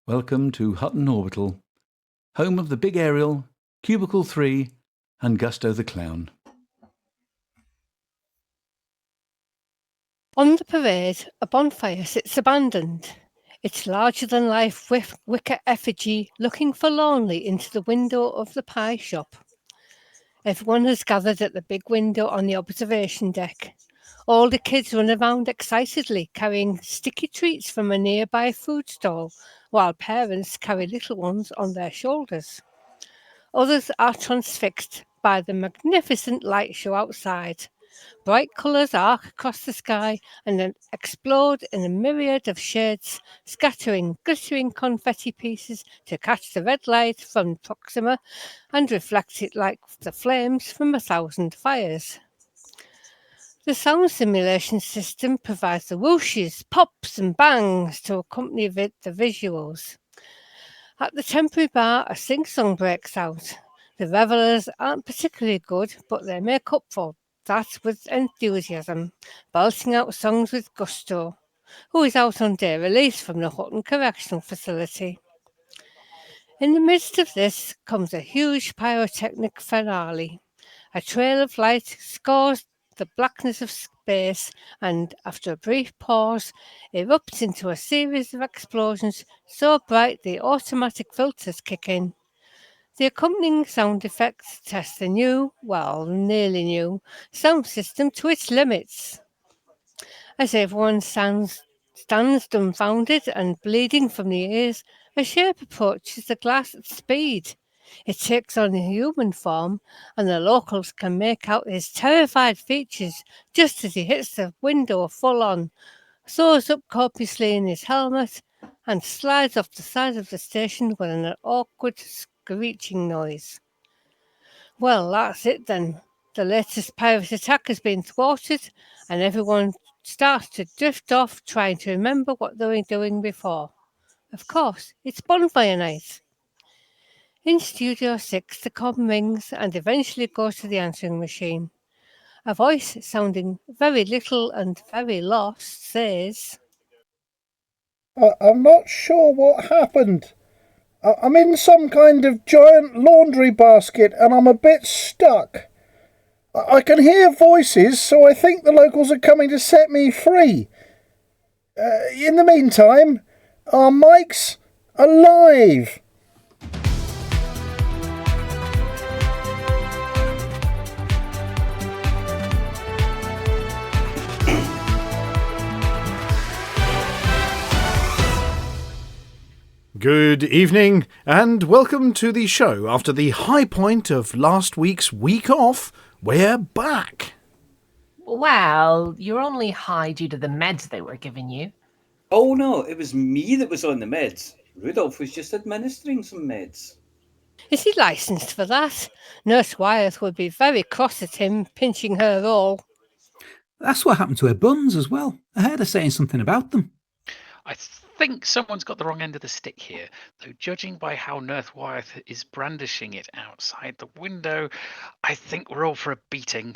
Welcome to Hutton Orbital, home of the Big Aerial, Cubicle 3 and Gusto the Clown. On the parade, a bonfire sits abandoned, its larger-than-life wicker effigy looking forlornly into the window of the pie shop. Everyone has gathered at the big window on the observation deck. All the kids run around excitedly, carrying sticky treats from a nearby food stall, while parents carry little ones on their shoulders. Others are transfixed by the magnificent light show outside. Bright colours arc across the sky and then explode in a myriad of shades, scattering glittering confetti pieces to catch the red light from Proxima and reflect it like the flames from 1,000 fires. The sound simulation system provides the whooshes, pops and bangs to accompany the visuals. At the temporary bar, a sing-song breaks out. The revellers aren't particularly good, but they make up for that with enthusiasm, belting out songs with gusto. Who is out on day release from the Hutton Correctional Facility. In the midst of this comes a huge pyrotechnic finale. A trail of light scores the blackness of space and, after a brief pause, erupts into a series of explosions so bright the automatic filters kick in. The accompanying sound effects test the nearly new, sound system to its limits. As everyone stands dumbfounded and bleeding from the ears, a shape approaches the glass at speed. It takes on a human form, and the locals can make out his terrified features just as he hits the window full on, soars up copiously in his helmet, and slides off the side of the station with an awkward screeching noise. Well, that's it then. The latest pirate attack has been thwarted, and everyone starts to drift off trying to remember what they were doing before. Of course, it's bonfire night. In Studio 6, the com rings and eventually goes to the answering machine. A voice sounding very little and very lost says, I'm not sure what happened. I'm in some kind of giant laundry basket and I'm a bit stuck. I can hear voices, so I think the locals are coming to set me free. In the meantime, are Mike's alive? Good evening, and welcome to the show. After the high point of last week's week off, we're back. Well, you're only high due to the meds they were giving you. Oh no, it was me that was on the meds. Rudolph was just administering some meds. Is he licensed for that? Nurse Wyeth would be very cross at him, pinching her roll. That's what happened to her buns as well. I heard her saying something about them. I think someone's got the wrong end of the stick here, though judging by how Nurse Wyeth is brandishing it outside the window, I think we're all for a beating.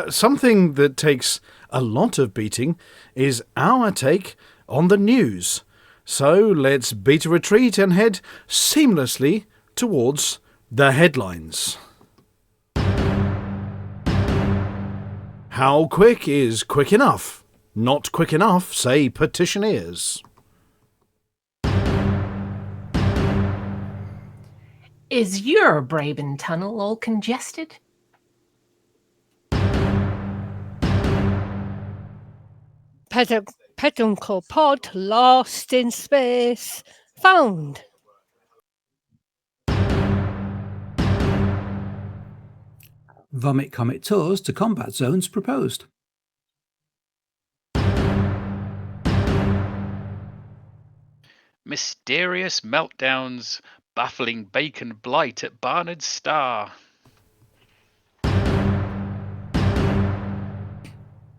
Something that takes a lot of beating is our take on the news. So let's beat a retreat and head seamlessly towards the headlines. How quick is quick enough? Not quick enough, say petitioners. Is your Braben tunnel all congested? Peduncle pod lost in space. Found. Vomit Comet tours to combat zones proposed. Mysterious meltdowns baffling bacon blight at Barnard's Star.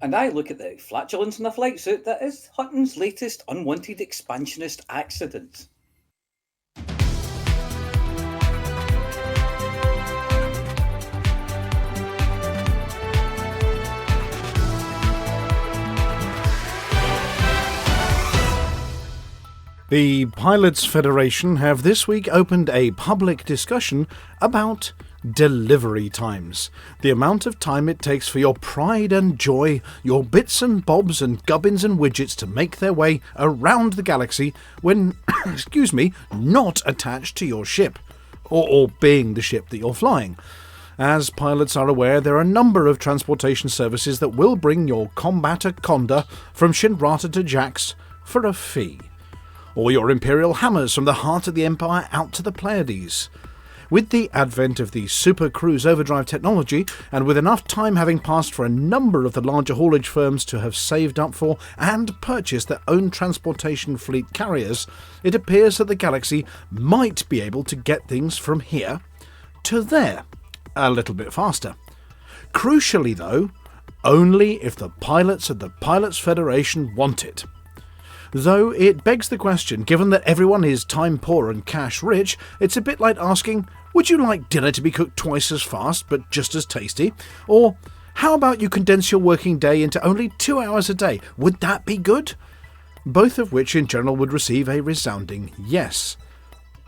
And I look at the flatulence in a flight suit that is Hutton's latest unwanted expansionist accident. The Pilots Federation have this week opened a public discussion about delivery times. The amount of time it takes for your pride and joy, your bits and bobs and gubbins and widgets to make their way around the galaxy when, not attached to your ship, or being the ship that you're flying. As pilots are aware, there are a number of transportation services that will bring your combatter Conda from Shinrata to Jax for a fee, or your Imperial hammers from the heart of the Empire out to the Pleiades. With the advent of the Super Cruise Overdrive technology, and with enough time having passed for a number of the larger haulage firms to have saved up for and purchased their own transportation fleet carriers, it appears that the galaxy might be able to get things from here to there a little bit faster. Crucially though, only if the pilots of the Pilots Federation want it. Though it begs the question, given that everyone is time poor and cash rich, it's a bit like asking, would you like dinner to be cooked twice as fast but just as tasty? Or, how about you condense your working day into only 2 hours a day? Would that be good? Both of which in general would receive a resounding yes.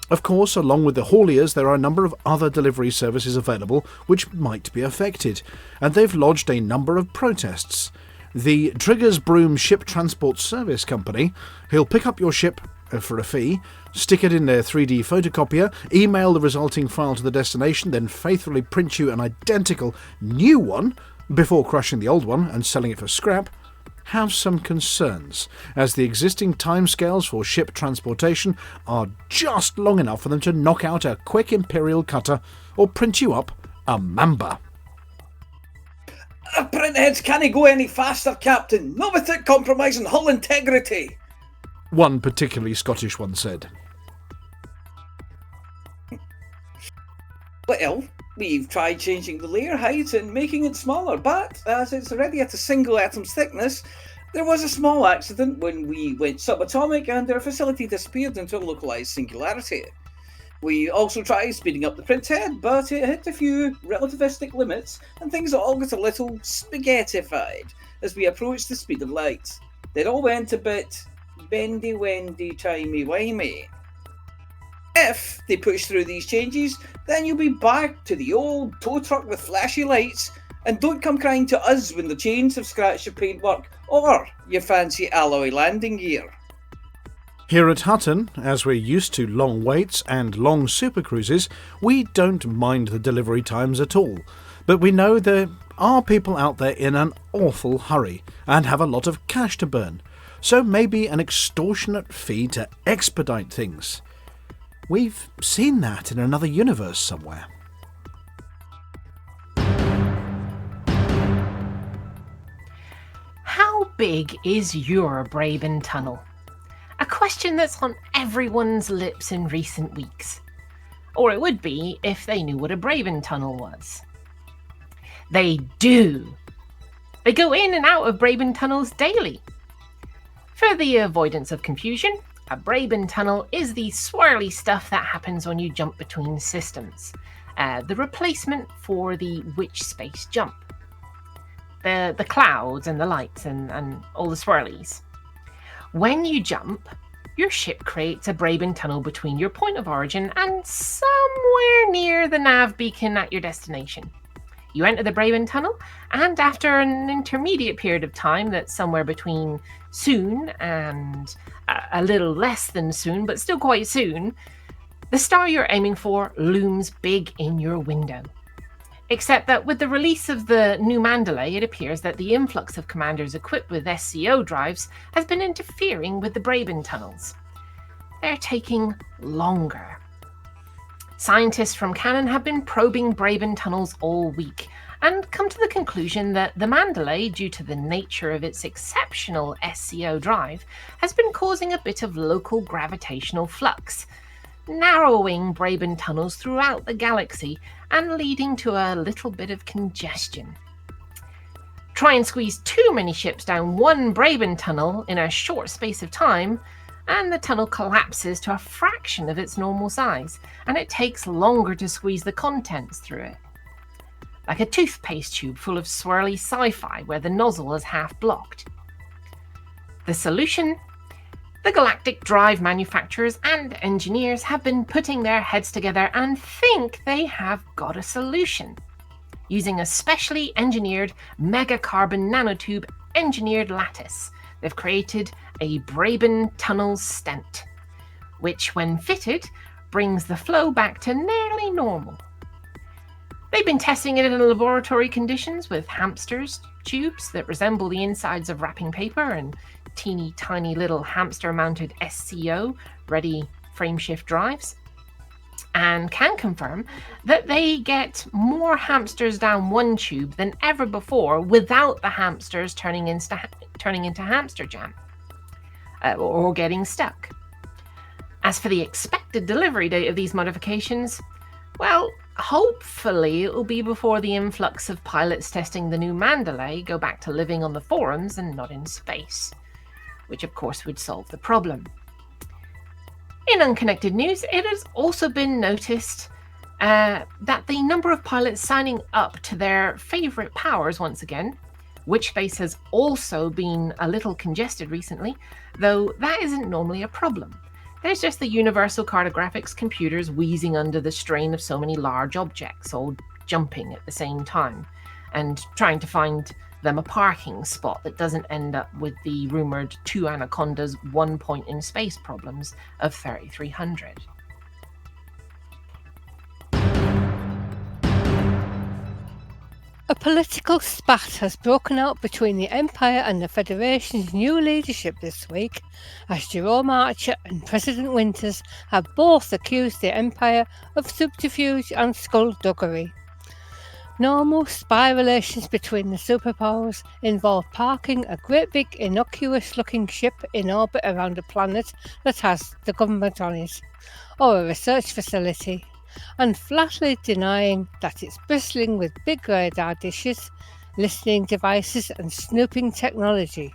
Of course, along with the hauliers, there are a number of other delivery services available which might be affected, and they've lodged a number of protests. The Trigger's Broom Ship Transport Service Company, who'll pick up your ship for a fee, stick it in their 3D photocopier, email the resulting file to the destination, then faithfully print you an identical new one before crushing the old one and selling it for scrap, have some concerns, as the existing timescales for ship transportation are just long enough for them to knock out a quick Imperial cutter or print you up a Mamba. Printheads can't go any faster, Captain, not without compromising hull integrity. One particularly Scottish one said. Well, we've tried changing the layer height and making it smaller, but as it's already at a single atom's thickness, there was a small accident when we went subatomic and our facility disappeared into a localized singularity. We also tried speeding up the printhead, but it hit a few relativistic limits and things all got a little spaghettified as we approached the speed of light. It all went a bit bendy-wendy, timey-wimey. If they push through these changes, then you'll be back to the old tow truck with flashy lights, and don't come crying to us when the chains have scratched your paintwork or your fancy alloy landing gear. Here at Hutton, as we're used to long waits and long supercruises, we don't mind the delivery times at all. But we know there are people out there in an awful hurry and have a lot of cash to burn, so maybe an extortionate fee to expedite things. We've seen that in another universe somewhere. How big is your Braben tunnel? A question that's on everyone's lips in recent weeks. Or it would be if they knew what a Braben tunnel was. They do. They go in and out of Braben tunnels daily. For the avoidance of confusion, a Braben tunnel is the swirly stuff that happens when you jump between systems. The replacement for the witch space jump. The clouds and the lights and all the swirlies. When you jump, your ship creates a Braben tunnel between your point of origin and somewhere near the nav beacon at your destination. You enter the Braben tunnel, and after an intermediate period of time that's somewhere between soon and a little less than soon, but still quite soon, the star you're aiming for looms big in your window. Except that with the release of the new Mandalay, it appears that the influx of commanders equipped with SCO drives has been interfering with the Braben tunnels. They're taking longer. Scientists from Canon have been probing Braben tunnels all week and come to the conclusion that the Mandalay, due to the nature of its exceptional SCO drive, has been causing a bit of local gravitational flux, narrowing Braben tunnels throughout the galaxy and leading to a little bit of congestion. Try and squeeze too many ships down one Braben tunnel in a short space of time, and the tunnel collapses to a fraction of its normal size, and it takes longer to squeeze the contents through it. Like a toothpaste tube full of swirly sci-fi where the nozzle is half blocked. The solution? The galactic drive manufacturers and engineers have been putting their heads together and think they have got a solution. Using a specially engineered mega-carbon nanotube engineered lattice, they've created a Braben tunnel stent, which, when fitted, brings the flow back to nearly normal. They've been testing it in laboratory conditions with hamsters, tubes that resemble the insides of wrapping paper, and teeny tiny little hamster-mounted SCO ready frameshift drives, and can confirm that they get more hamsters down one tube than ever before without the hamsters turning into hamster jam or getting stuck. As for the expected delivery date of these modifications, well, hopefully it will be before the influx of pilots testing the new Mandalay go back to living on the forums and not in space, which of course would solve the problem. In unconnected news, it has also been noticed that the number of pilots signing up to their favourite powers once again, which space has also been a little congested recently, though that isn't normally a problem. There's just the universal cartographics computers wheezing under the strain of so many large objects, all jumping at the same time, and trying to find them a parking spot that doesn't end up with the rumoured 2 Anacondas 1 point in space problems of 3300. A political spat has broken out between the Empire and the Federation's new leadership this week, as Jerome Archer and President Winters have both accused the Empire of subterfuge and skullduggery. Normal spy relations between the superpowers involve parking a great big innocuous-looking ship in orbit around a planet that has the government on it, or a research facility, and flatly denying that it's bristling with big radar dishes, listening devices and snooping technology.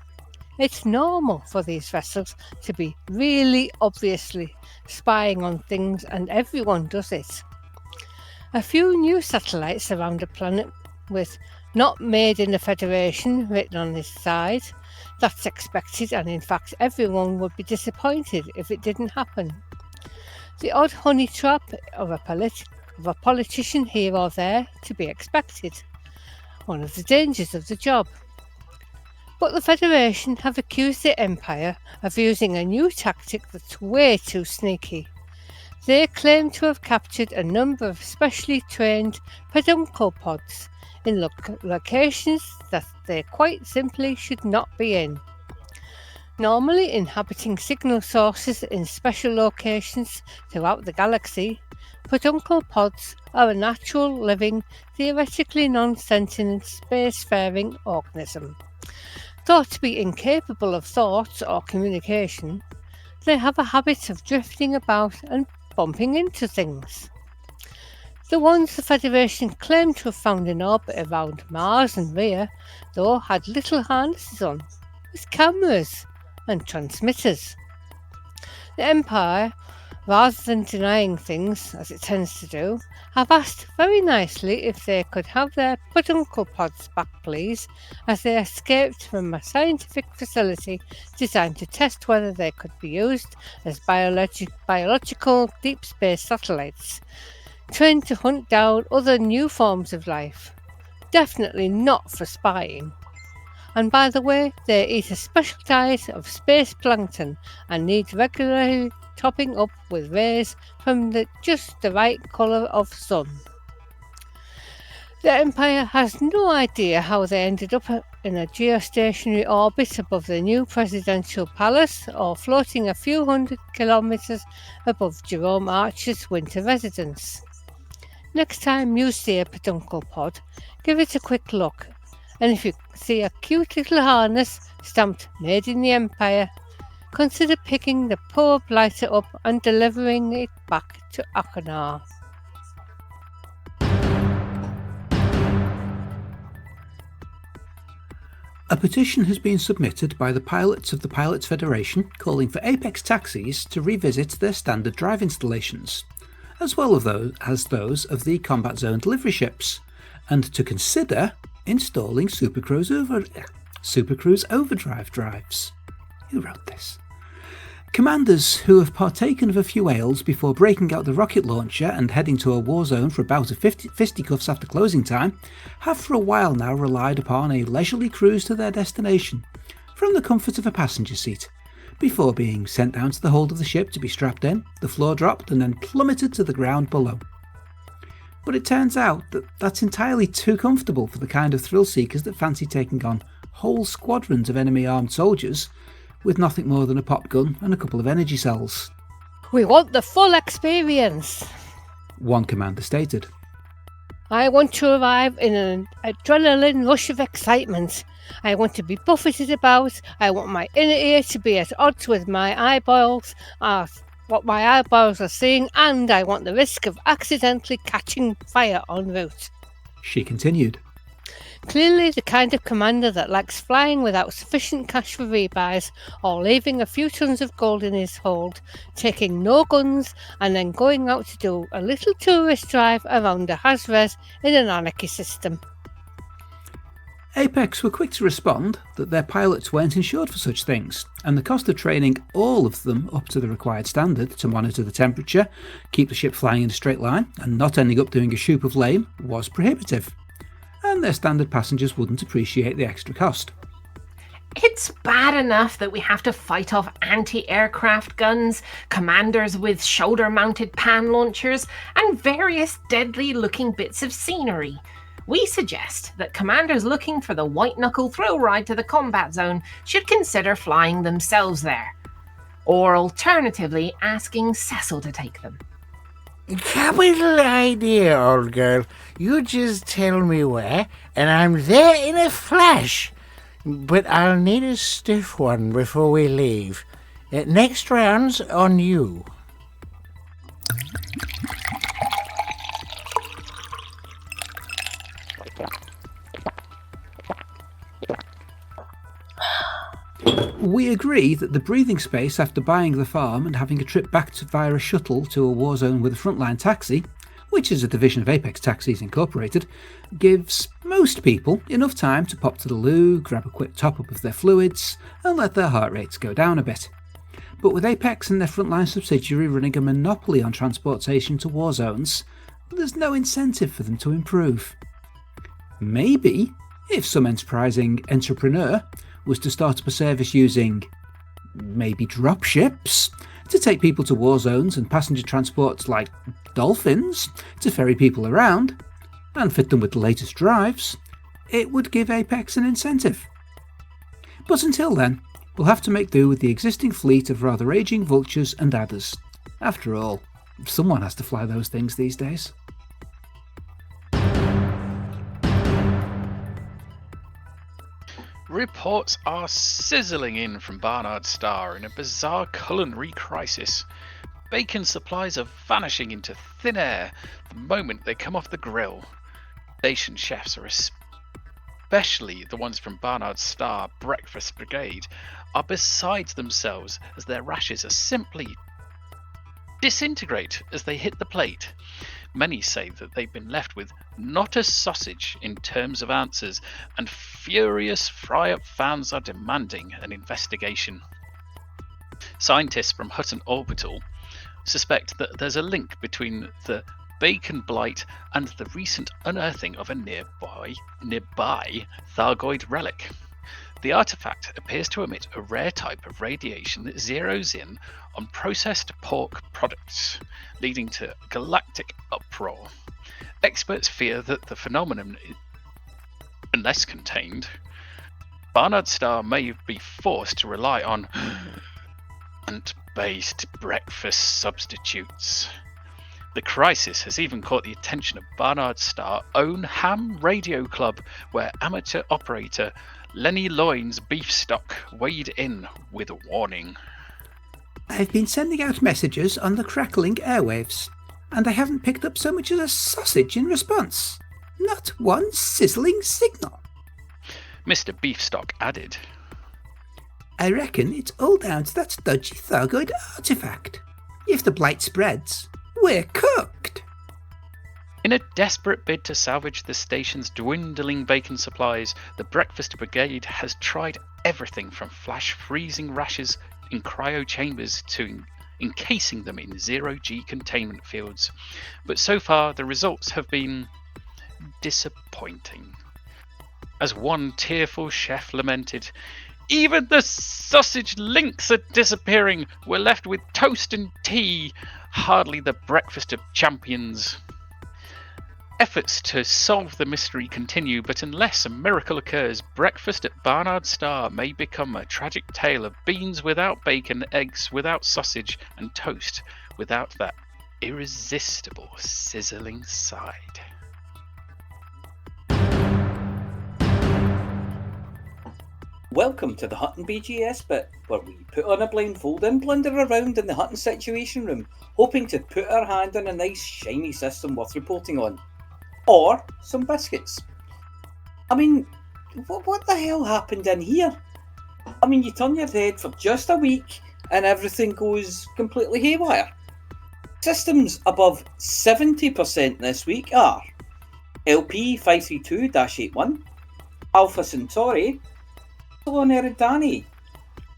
It's normal for these vessels to be really obviously spying on things, and everyone does it. A few new satellites around the planet with "Not Made in the Federation" written on its side. That's expected, and in fact everyone would be disappointed if it didn't happen. The odd honey trap of a politician here or there, to be expected. One of the dangers of the job. But the Federation have accused the Empire of using a new tactic that's way too sneaky. They claim to have captured a number of specially trained peduncle pods in locations that they quite simply should not be in. Normally inhabiting signal sources in special locations throughout the galaxy, peduncle pods are a natural, living, theoretically non-sentient spacefaring organism. Thought to be incapable of thought or communication, they have a habit of drifting about and bumping into things. The ones the Federation claimed to have found in orbit around Mars and Rhea, though, had little harnesses on, with cameras and transmitters. The Empire, rather than denying things, as it tends to do, have asked very nicely if they could have their peduncle pods back, please, as they escaped from a scientific facility designed to test whether they could be used as biological deep space satellites, trained to hunt down other new forms of life. Definitely not for spying. And by the way, they eat a special diet of space plankton and need regularly topping up with rays from just the right colour of sun. The Empire has no idea how they ended up in a geostationary orbit above the new presidential palace, or floating a few hundred kilometres above Jerome Archer's winter residence. Next time you see a peduncle pod, give it a quick look, and if you see a cute little harness stamped "Made in the Empire," consider picking the poor blighter up and delivering it back to Achenar. A petition has been submitted by the pilots of the Pilots Federation calling for Apex taxis to revisit their standard drive installations, as well as those of the Combat Zone delivery ships, and to consider installing Supercruise overdrive drives. Who wrote this? Commanders who have partaken of a few ales before breaking out the rocket launcher and heading to a war zone for a bout of fisticuffs after closing time have for a while now relied upon a leisurely cruise to their destination from the comfort of a passenger seat, before being sent down to the hold of the ship to be strapped in, the floor dropped and then plummeted to the ground below. But it turns out that that's entirely too comfortable for the kind of thrill seekers that fancy taking on whole squadrons of enemy armed soldiers with nothing more than a pop gun and a couple of energy cells. We want the full experience, one commander stated. I want to arrive in an adrenaline rush of excitement. I want to be buffeted about. I want my inner ear to be at odds with my eyeballs, what my eyeballs are seeing, and I want the risk of accidentally catching fire en route. She continued. Clearly the kind of commander that likes flying without sufficient cash for rebuys, or leaving a few tons of gold in his hold, taking no guns, and then going out to do a little tourist drive around the Hazres in an anarchy system. Apex were quick to respond that their pilots weren't insured for such things, and the cost of training all of them up to the required standard to monitor the temperature, keep the ship flying in a straight line, and not ending up doing a shoop of lame was prohibitive, and their standard passengers wouldn't appreciate the extra cost. It's bad enough that we have to fight off anti-aircraft guns, commanders with shoulder-mounted pan launchers, and various deadly-looking bits of scenery. We suggest that commanders looking for the white-knuckle thrill ride to the combat zone should consider flying themselves there, or alternatively asking Cecil to take them. Capital idea, old girl. You just tell me where, and I'm there in a flash. But I'll need a stiff one before we leave. Next round's on you. We agree that the breathing space after buying the farm and having a trip back via a shuttle to a war zone with a frontline taxi, which is a division of Apex Taxis Incorporated, gives most people enough time to pop to the loo, grab a quick top-up of their fluids, and let their heart rates go down a bit. But with Apex and their frontline subsidiary running a monopoly on transportation to war zones, there's no incentive for them to improve. Maybe, if some enterprising entrepreneur was to start up a service using maybe dropships to take people to war zones and passenger transports like dolphins to ferry people around and fit them with the latest drives, it would give Apex an incentive. But until then, we'll have to make do with the existing fleet of rather aging vultures and adders. After all, someone has to fly those things these days. Reports are sizzling in from Barnard Star in a bizarre culinary crisis. Bacon supplies are vanishing into thin air the moment they come off the grill. Station chefs are especially the ones from Barnard Star Breakfast Brigade are beside themselves as their rashes are simply disintegrate as they hit the plate. Many say that they've been left with not a sausage in terms of answers, and furious fry-up fans are demanding an investigation. Scientists from Hutton Orbital suspect that there's a link between the bacon blight and the recent unearthing of a nearby Thargoid relic. The artifact appears to emit a rare type of radiation that zeroes in on processed pork products, leading to galactic uproar. Experts fear that the phenomenon, unless contained, Barnard Star may be forced to rely on plant-based breakfast substitutes. The crisis has even caught the attention of Barnard Star's own ham radio club, where amateur operator Lenny Loyne's beef stock weighed in with a warning. I've been sending out messages on the crackling airwaves, and I haven't picked up so much as a sausage in response. Not one sizzling signal. Mr. Beefstock added, I reckon it's all down to that dodgy Thargoid artifact. If the blight spreads, we're cooked. In a desperate bid to salvage the station's dwindling bacon supplies, the Breakfast Brigade has tried everything from flash freezing rashes in cryo chambers to encasing them in zero-G containment fields. But so far, the results have been disappointing. As one tearful chef lamented, "Even the sausage links are disappearing. We're left with toast and tea. Hardly the breakfast of champions." Efforts to solve the mystery continue, but unless a miracle occurs, breakfast at Barnard Star may become a tragic tale of beans without bacon, eggs without sausage, and toast without that irresistible sizzling side. Welcome to the Hutton BGS bit, where we put on a blindfold and blunder around in the Hutton Situation Room, hoping to put our hand on a nice shiny system worth reporting on. Or some biscuits. I mean, what the hell happened in here? I mean, you turn your head for just a week and everything goes completely haywire. Systems above 70% this week are LP 532-81, Alpha Centauri, Epsilon Eridani,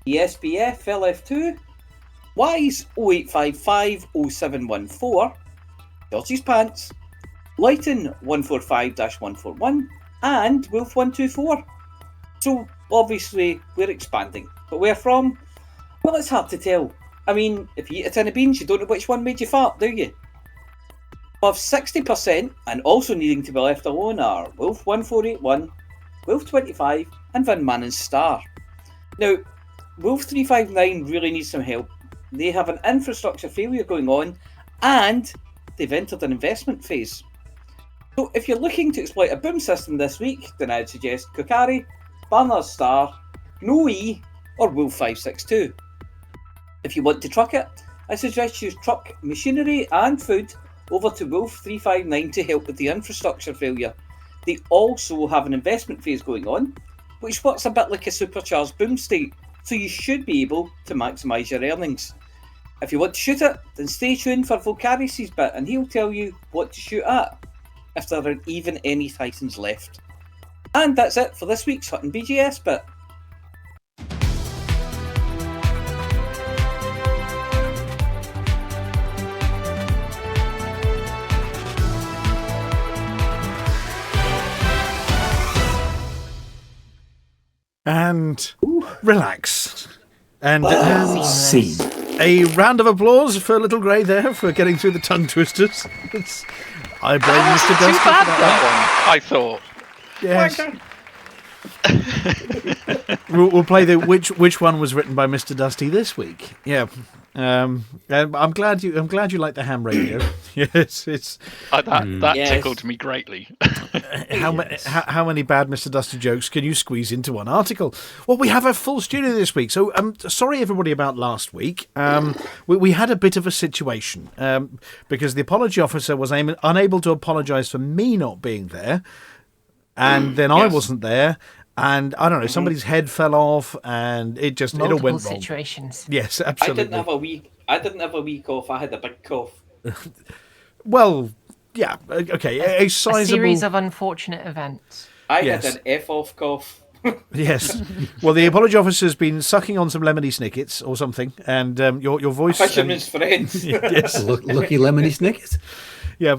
ESBF LF2, WISE 0855-0714, George's Pants, Lighton 145-141, and Wolf 124. So, obviously, we're expanding. But where from? Well, it's hard to tell. I mean, if you eat a tin of beans, you don't know which one made you fart, do you? Above 60%, and also needing to be left alone, are Wolf 1481, Wolf 25, and Van Manen's Star. Now, Wolf 359 really needs some help. They have an infrastructure failure going on, and they've entered an investment phase. So if you're looking to exploit a boom system this week, then I'd suggest Kukari, Barnard Star, Noe, or Wolf 562. If you want to truck it, I suggest you truck machinery and food over to Wolf 359 to help with the infrastructure failure. They also have an investment phase going on, which works a bit like a supercharged boom state, so you should be able to maximise your earnings. If you want to shoot it, then stay tuned for Vulkarius' bit and he'll tell you what to shoot at, if there are even any Titans left. And that's it for this week's Hutton BGS bit. And relax. And Scene. a round of applause for Little Grey there for getting through the tongue twisters. I blame Mr. Dusty for that one, I thought. Yes. we'll play the which one was written by Mr. Dusty this week. Yeah. I'm glad you like the ham radio. Yes, it's that Yes. tickled me greatly. how many bad Mr. Dusty jokes can you squeeze into one article? Well, we have a full studio this week, so sorry everybody about last week. We had a bit of a situation because the apology officer was unable to apologise for me not being there, and then I wasn't there. And I don't know, somebody's head fell off, and it all went wrong. Situations. Yes, absolutely. I didn't have a week off. I had a big cough. Well, yeah, okay, a sizable... A series of unfortunate events. I had an F-off cough. Yes. Well, the apology officer's been sucking on some lemony snickets or something, and your voice... Fisherman's friends. Yes. Lucky lemony snicket. Yeah,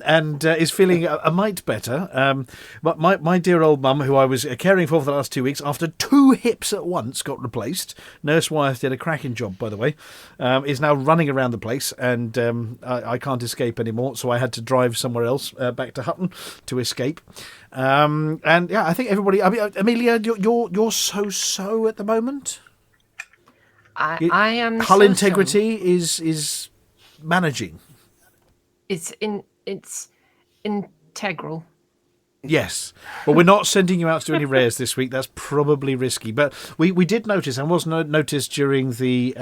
and is feeling a mite better. But my dear old mum, who I was caring for the last 2 weeks, after 2 hips at once got replaced. Nurse Wyeth did a cracking job, by the way. Is now running around the place, and I can't escape anymore, so I had to drive somewhere else, back to Hutton, to escape. And yeah, I think everybody. I mean, Amelia, you're so at the moment. I am. Hull integrity is managing. It's integral. Yes. Well, we're not sending you out to do any rares this week. That's probably risky. But we did notice, and was noticed during the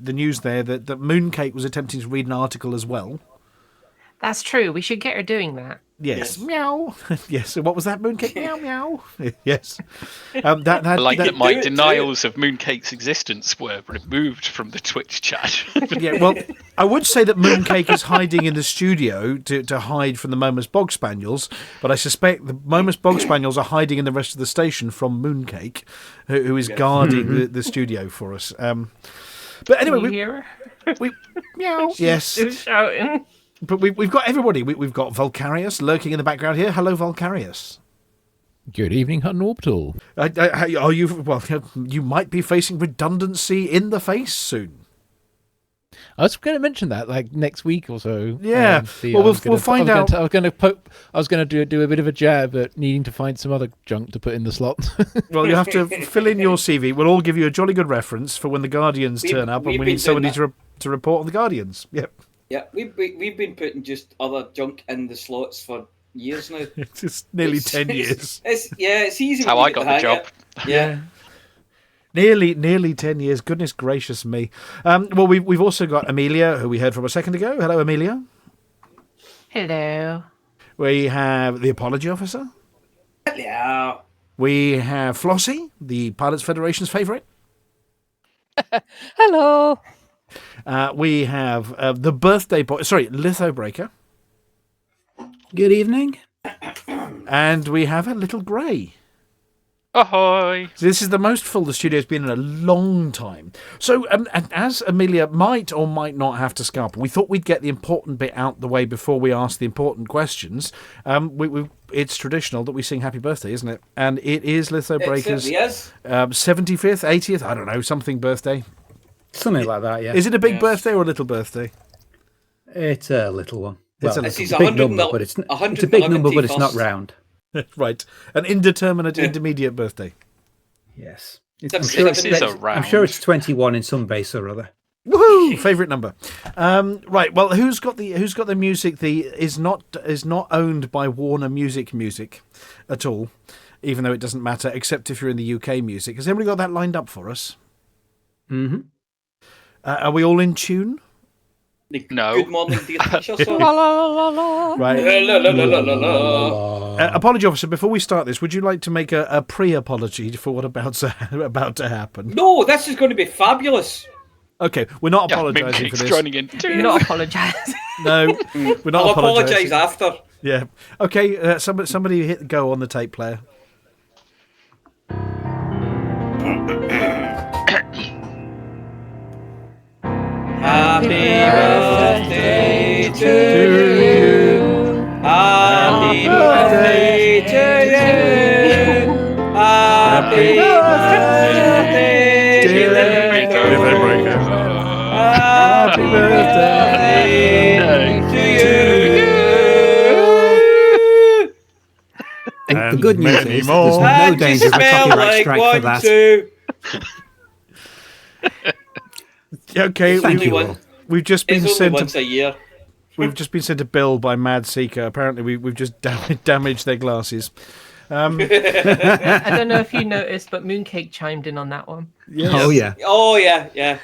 news there, that Mooncake was attempting to read an article as well. That's true. We should get her doing that. Yes. Meow. Yes. So what was that, Mooncake? Meow, meow. Yes. I like that my denials of Mooncake's existence were removed from the Twitch chat. Yeah, well, I would say that Mooncake is hiding in the studio to hide from the Momus Bog Spaniels, but I suspect the Momus Bog Spaniels are hiding in the rest of the station from Mooncake, who is guarding the studio for us. But anyway, Can you hear her? we meow. Yes. She's shouting. But we've got everybody. We've got Vulkarius lurking in the background here. Hello, Vulkarius. Good evening, Hutton Orbital. Are you? Well, you might be facing redundancy in the face soon. I was going to mention that, like, next week or so. Yeah. We'll find out. I was going to do a bit of a jab at needing to find some other junk to put in the slot. Well, you have to fill in your CV. We'll all give you a jolly good reference for when the Guardians turn up, and we need somebody to report on the Guardians. Yep. Yeah, we've been putting just other junk in the slots for years now. It's nearly 10 years. It's easy. That's how I got the job. Yeah. Nearly 10 years. Goodness gracious me. Well, we've also got Amelia, who we heard from a second ago. Hello, Amelia. Hello. We have the Apology Officer. Hello. We have Flossy, the Pilots Federation's favourite. Hello. We have the birthday boy. Sorry, Lithobreaker. Good evening. And we have a little grey. Ahoy! This is the most full the studio's been in a long time. So, and as Amelia might or might not have to scalp, we thought we'd get the important bit out the way before we ask the important questions. It's traditional that we sing Happy Birthday, isn't it? And it is Lithobreaker's 75th, 80th, I don't know, something birthday. Something like that, yeah. Is it a big birthday or a little birthday? It's a little one. Well, It's a big number, but it's a big number, but it's not round. Right. An indeterminate intermediate birthday. Yes. I'm sure it's 21 in some base or other. Woohoo! Favourite number. Right. Well, who's got the music? Is not owned by Warner Music at all, even though it doesn't matter, except if you're in the UK music. Has everybody got that lined up for us? Mm-hmm. Are we all in tune? No. Good morning, dear teacher. Right. Apology Officer, before we start this, would you like to make a pre-apology for what about to happen? No, this is going to be fabulous. Okay, we're not apologising for this. Joining in. You're not apologising. No, we're not I'll apologise after. Yeah. Okay, somebody hit go on the tape player. Happy birthday to you. Happy birthday to you. Happy birthday, dear Lithobreaker. Happy birthday to you. The good news is there's no danger of a copyright strike for that. Okay, we've just been sent once a year. We've just been sent a bill by Mad Seeker. Apparently, we've just damaged their glasses. I don't know if you noticed, but Mooncake chimed in on that one. Yes. Oh yeah.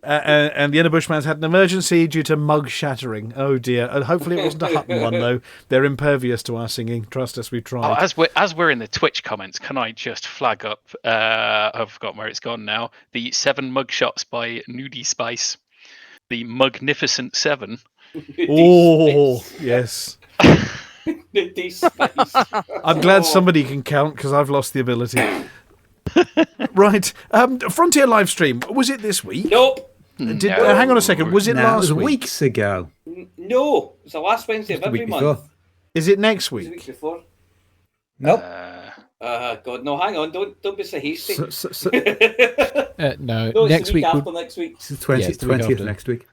And the inner Bushman's had an emergency due to mug shattering. Oh dear. Hopefully it wasn't a Hutton one though. They're impervious to our singing. Trust us, we've tried. As we're in the Twitch comments, can I just flag up? I've forgotten where it's gone now. The 7 mug shots by Nudie Spice. The Magnificent 7. Oh yes. I'm glad somebody can count because I've lost the ability. Right. Frontier live stream. Was it this week? Nope. Hang on a second. Was it last week? Weeks ago. No. It's the last Wednesday of every month. Is it next It was the week? week before. Nope. God, no. Hang on. Don't be so hasty. No, No, it's next the week. after next week. It's the 20th, it's the week 20th after. next week.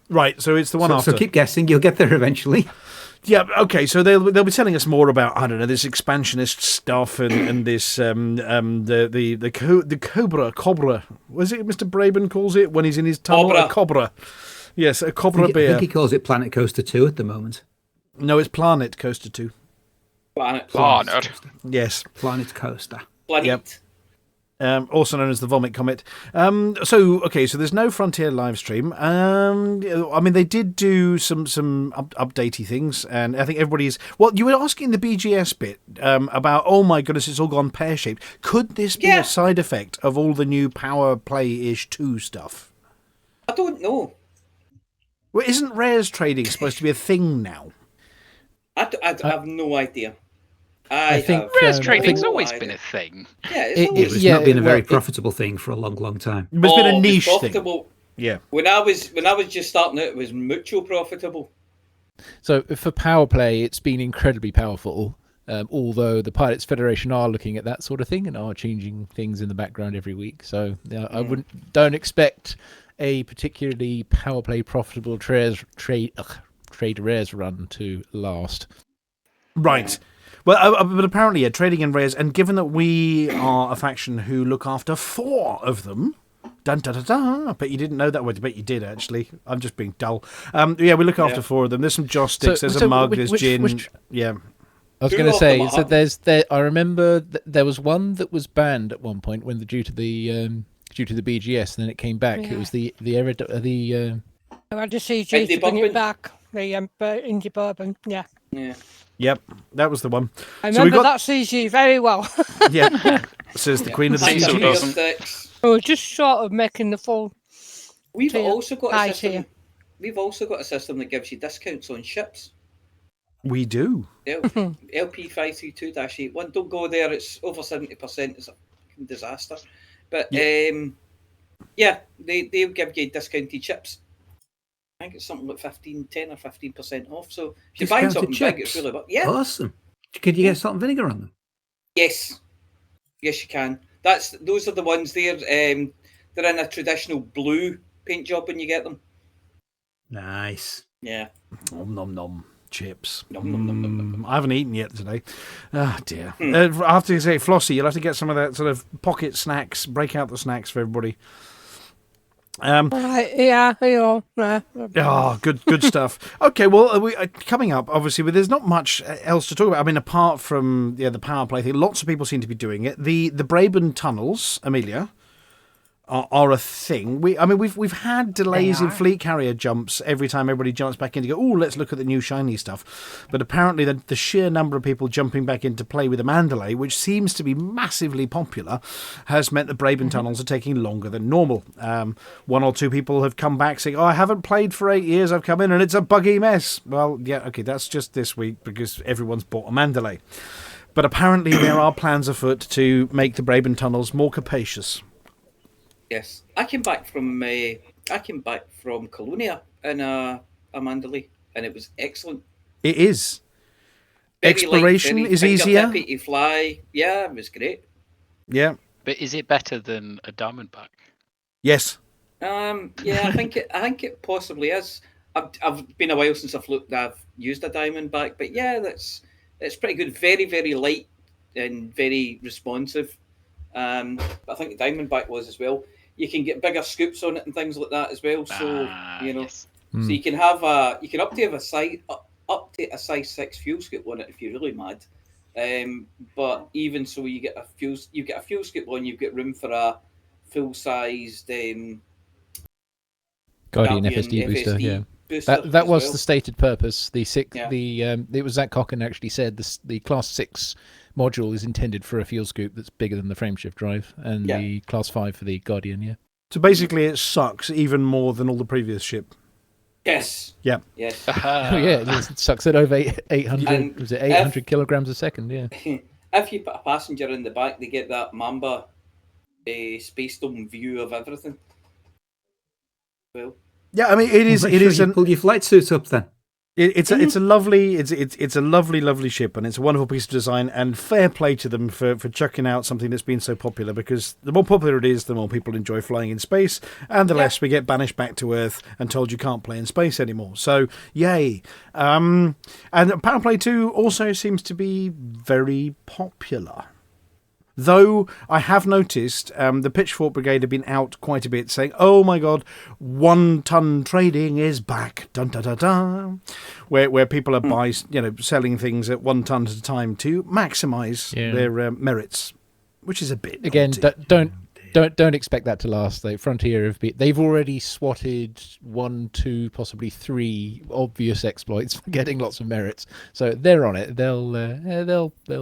Right. So it's the one after. So keep guessing. You'll get there eventually. Yeah, okay, so they'll be telling us more about, I don't know, this expansionist stuff and this the cobra. Was it Mr. Braben calls it when he's in his tunnel? Cobra. A cobra. Yes, a cobra I beer. think he calls it Planet Coaster 2 at the moment. No, it's Planet Coaster 2. Planet. Barnard. Yes. Planet Coaster. Planet. Yep. Also known as the Vomit Comet. So there's no Frontier live stream. They did do some updatey things, and I think everybody's... Well, you were asking the BGS bit about, oh my goodness, it's all gone pear-shaped. Could this be a side effect of all the new Power Play-ish 2 stuff? I don't know. Well, isn't Rares trading supposed to be a thing now? I have no idea. I think Rares trading's always been a thing. Yeah, It's not been a very profitable thing for a long, long time. It's been a niche thing. Yeah. When I was just starting out, it was mucho profitable. So for Power Play, it's been incredibly powerful. Although the Pilots Federation are looking at that sort of thing and are changing things in the background every week. So I don't expect a particularly Power Play profitable trade Rares run to last. Right. Well, but apparently, trading in Rares, and given that we are a faction who look after 4 of them, dun da da da. I bet you didn't know that. Well, I bet you did, actually. I'm just being dull. We look after 4 of them. There's some joss sticks, there's a mug, there's gin. Yeah. I was going to say, so I remember there was one that was banned at one point when due to the BGS, and then it came back. Yeah. It was the I had to see Jay to bring it back. The Indie Bourbon, yeah. Yep, that was the one. I remember that CG very well. Yeah, says the Queen of the CG. Oh, just short of making the full. We've also got a system. We've also got a system that gives you discounts on ships. We do. LP 532-81. Don't go there. It's over 70%. It's a disaster. But they'll give you discounted ships. I think it's something like 10 or 15% off. So if you buy something big, it's really awesome. Could you get salt and vinegar on them? Yes, you can. Those are the ones there. They're in a traditional blue paint job when you get them. Nice. Yeah. Nom nom nom. Chips. Nom, nom, nom, nom, nom. I haven't eaten yet today. Oh dear. I have to say, Flossy, you'll have to get some of that sort of pocket snacks. Break out the snacks for everybody. Good stuff. Okay, well, coming up, obviously, but there's not much else to talk about. I mean, apart from the Power Play thing, lots of people seem to be doing it. The Braben tunnels, Amelia, are a thing. We've had delays in fleet carrier jumps every time everybody jumps back in to go, oh, let's look at the new shiny stuff. But apparently the sheer number of people jumping back in to play with the Mandalay, which seems to be massively popular, has meant the Braben tunnels are taking longer than normal. 1 or 2 people have come back saying, I haven't played for 8 years, I've come in and it's a buggy mess. Well, yeah, okay, that's just this week because everyone's bought a Mandalay. But apparently there are plans afoot to make the Braben tunnels more capacious. Yes, I came back from Colonia in a Mandalay, and it was excellent. It is. Very Exploration is easier. To fly. Yeah, it was great. Yeah, but is it better than a Diamondback? Yes. Yeah, I think it possibly is. I've been a while since I've used a Diamondback, but yeah, it's pretty good. Very, very light and very responsive. But I think the Diamondback was as well. You can get bigger scoops on it and things like that as well. So yes. So you can have up to a size 6 fuel scoop on it if you're really mad. But even so, you get a fuel scoop on. You've got room for a full sized Guardian FSD booster. Yeah, that was the stated purpose. It was Zach Cocken actually said the Class 6 module is intended for a fuel scoop that's bigger than the frameshift drive, and the Class 5 for the Guardian. Yeah. So basically, it sucks even more than all the previous ship. Yes. Yeah. Yes. It sucks at over 800. Was it 800 kilograms a second? Yeah. If you put a passenger in the back, they get that Mamba Space Dome view of everything. Well. Yeah, I mean it is. It is. Pull your flight suit up then. It's a lovely ship, and it's a wonderful piece of design, and fair play to them for chucking out something that's been so popular, because the more popular it is, the more people enjoy flying in space, and the less we get banished back to Earth and told you can't play in space anymore. So, yay. And Power Play 2 also seems to be very popular. Though I have noticed the Pitchfork Brigade have been out quite a bit saying, oh my God, 1 ton trading is back, dun da da da, where people are selling things at 1 ton at a time to maximise their merits, which is a bit Again, naughty. don't expect that to last. Frontier they've already swatted 1, 2, possibly 3 obvious exploits for getting lots of merits. So they're on it. They'll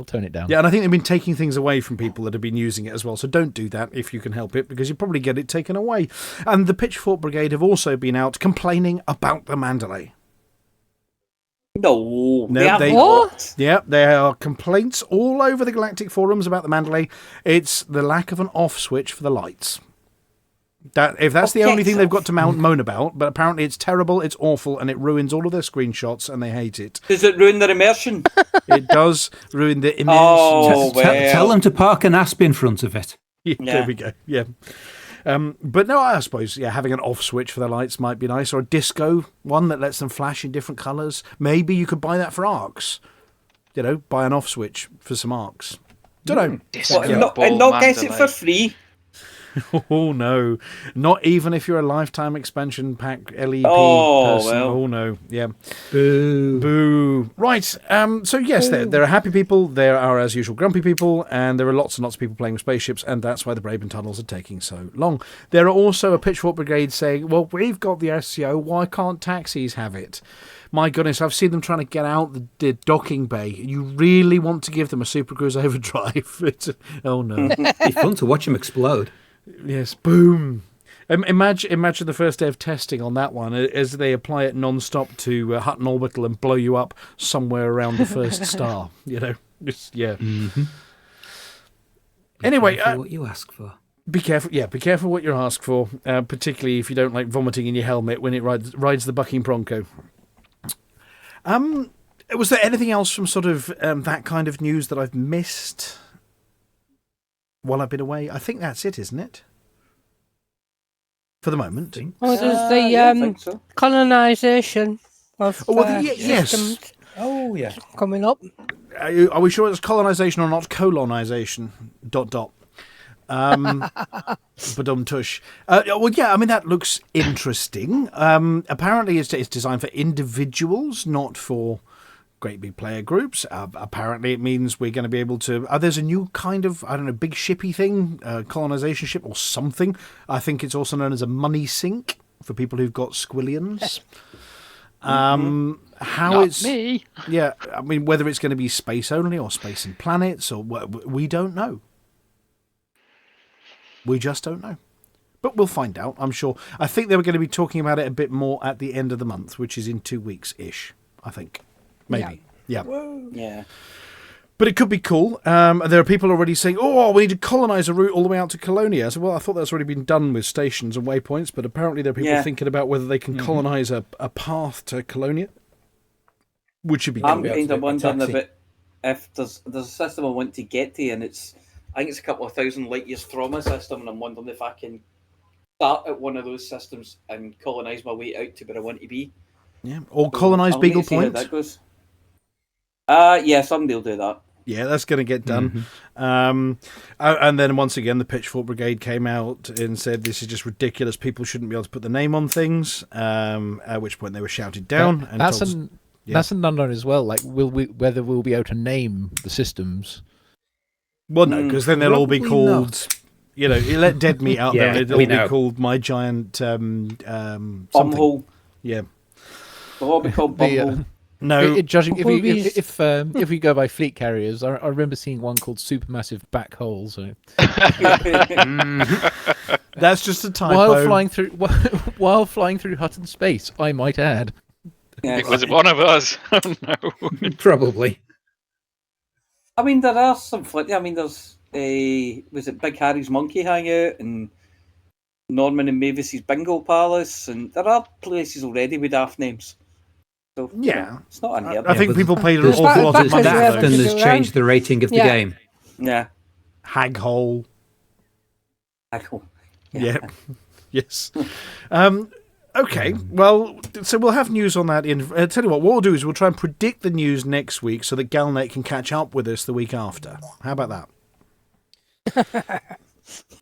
tone it down. Yeah, and I think they've been taking things away from people that have been using it as well. So don't do that if you can help it, because you probably get it taken away. And the Pitchfork Brigade have also been out complaining about the Mandalay. No, they what? Yeah, there are complaints all over the galactic forums about the Mandalay. It's the lack of an off switch for the lights. If that's the only thing they've got to moan about, but apparently it's terrible, it's awful, and it ruins all of their screenshots, and they hate it. Does it ruin their immersion? It does ruin the immersion. Oh, well. Tell them to park an asp in front of it. Yeah, there we go. Yeah. But no, I suppose, having an off switch for the lights might be nice, or a disco one that lets them flash in different colours. Maybe you could buy that for arcs. Buy an off switch for some arcs. Don't know. And not get it for free. Oh no, not even if you're a lifetime expansion pack LEP person. Well. Oh no, yeah. Boo. Right, so yes, there are happy people, there are as usual grumpy people, and there are lots and lots of people playing with spaceships, and that's why the Braben tunnels are taking so long. There are also a Pitchfork Brigade saying, well, we've got the SCO, why can't taxis have it? My goodness, I've seen them trying to get out the docking bay. You really want to give them a Super Cruise overdrive? Oh no. It'd be fun to watch them explode. Yes, boom. Imagine the first day of testing on that one as they apply it non-stop to Hutton Orbital and blow you up somewhere around the first star. Mm-hmm. Anyway, what you ask for. Be careful. Yeah, be careful what you ask for, particularly if you don't like vomiting in your helmet when it rides the bucking bronco. Was there anything else from sort of that kind of news that I've missed while I've been away? I think that's it, isn't it? For the moment. Oh, there's the colonisation of yes. systems. Oh, yeah. Coming up. Are we sure it's colonisation or not colonisation? ... Badum-tush. Well, yeah, I mean, that looks interesting. Apparently, it's designed for individuals, not for great big player groups. Apparently, it means we're going to be able to... there's a new kind of, I don't know, big shippy thing, colonization ship or something. I think it's also known as a money sink for people who've got squillions. Not me. Yeah, I mean, whether it's going to be space only or space and planets, or we don't know. We just don't know. But we'll find out, I'm sure. I think they were going to be talking about it a bit more at the end of the month, which is in 2 weeks-ish, I think. Maybe. Yeah. Yeah. But it could be cool. There are people already saying, we need to colonise a route all the way out to Colonia. So, I thought that's already been done with stations and waypoints, but apparently there are people thinking about whether they can colonise a path to Colonia, which should be cool. I'm kind of wondering about if there's a system I want to get to, and I think it's a couple of thousand light years from a system, and I'm wondering if I can start at one of those systems and colonise my way out to where I want to be. Yeah, or colonise Beagle Point. That goes. Yeah, somebody will do that. Yeah, that's going to get done. And then once again, the Pitchfork Brigade came out and said this is just ridiculous. People shouldn't be able to put the name on things. At which point they were shouted down. That's an unknown as well. Like, whether we'll be able to name the systems. Well, no, because then they'll all be called. You let dead meat out there. It'll all be called My Giant Bumhole. Yeah. They'll all be called Bumhole. No, judging if we go by fleet carriers, I remember seeing one called Supermassive Back Hole. So that's just a typo. While flying through Hutton space, I might add. Yeah, it was one of us. Oh no, probably. I mean, there are some. I mean, there's was it Big Harry's Monkey Hangout and Norman and Mavis's Bingo Palace, and there are places already with daft names. So yeah, it's not unheard of. I think people played an awful lot of money. Daft has changed the rating of the game. Yeah, Hag Hole. Yeah. Yes. Okay, well, so we'll have news on that. Tell you what we'll do is we'll try and predict the news next week so that Galnet can catch up with us the week after. How about that?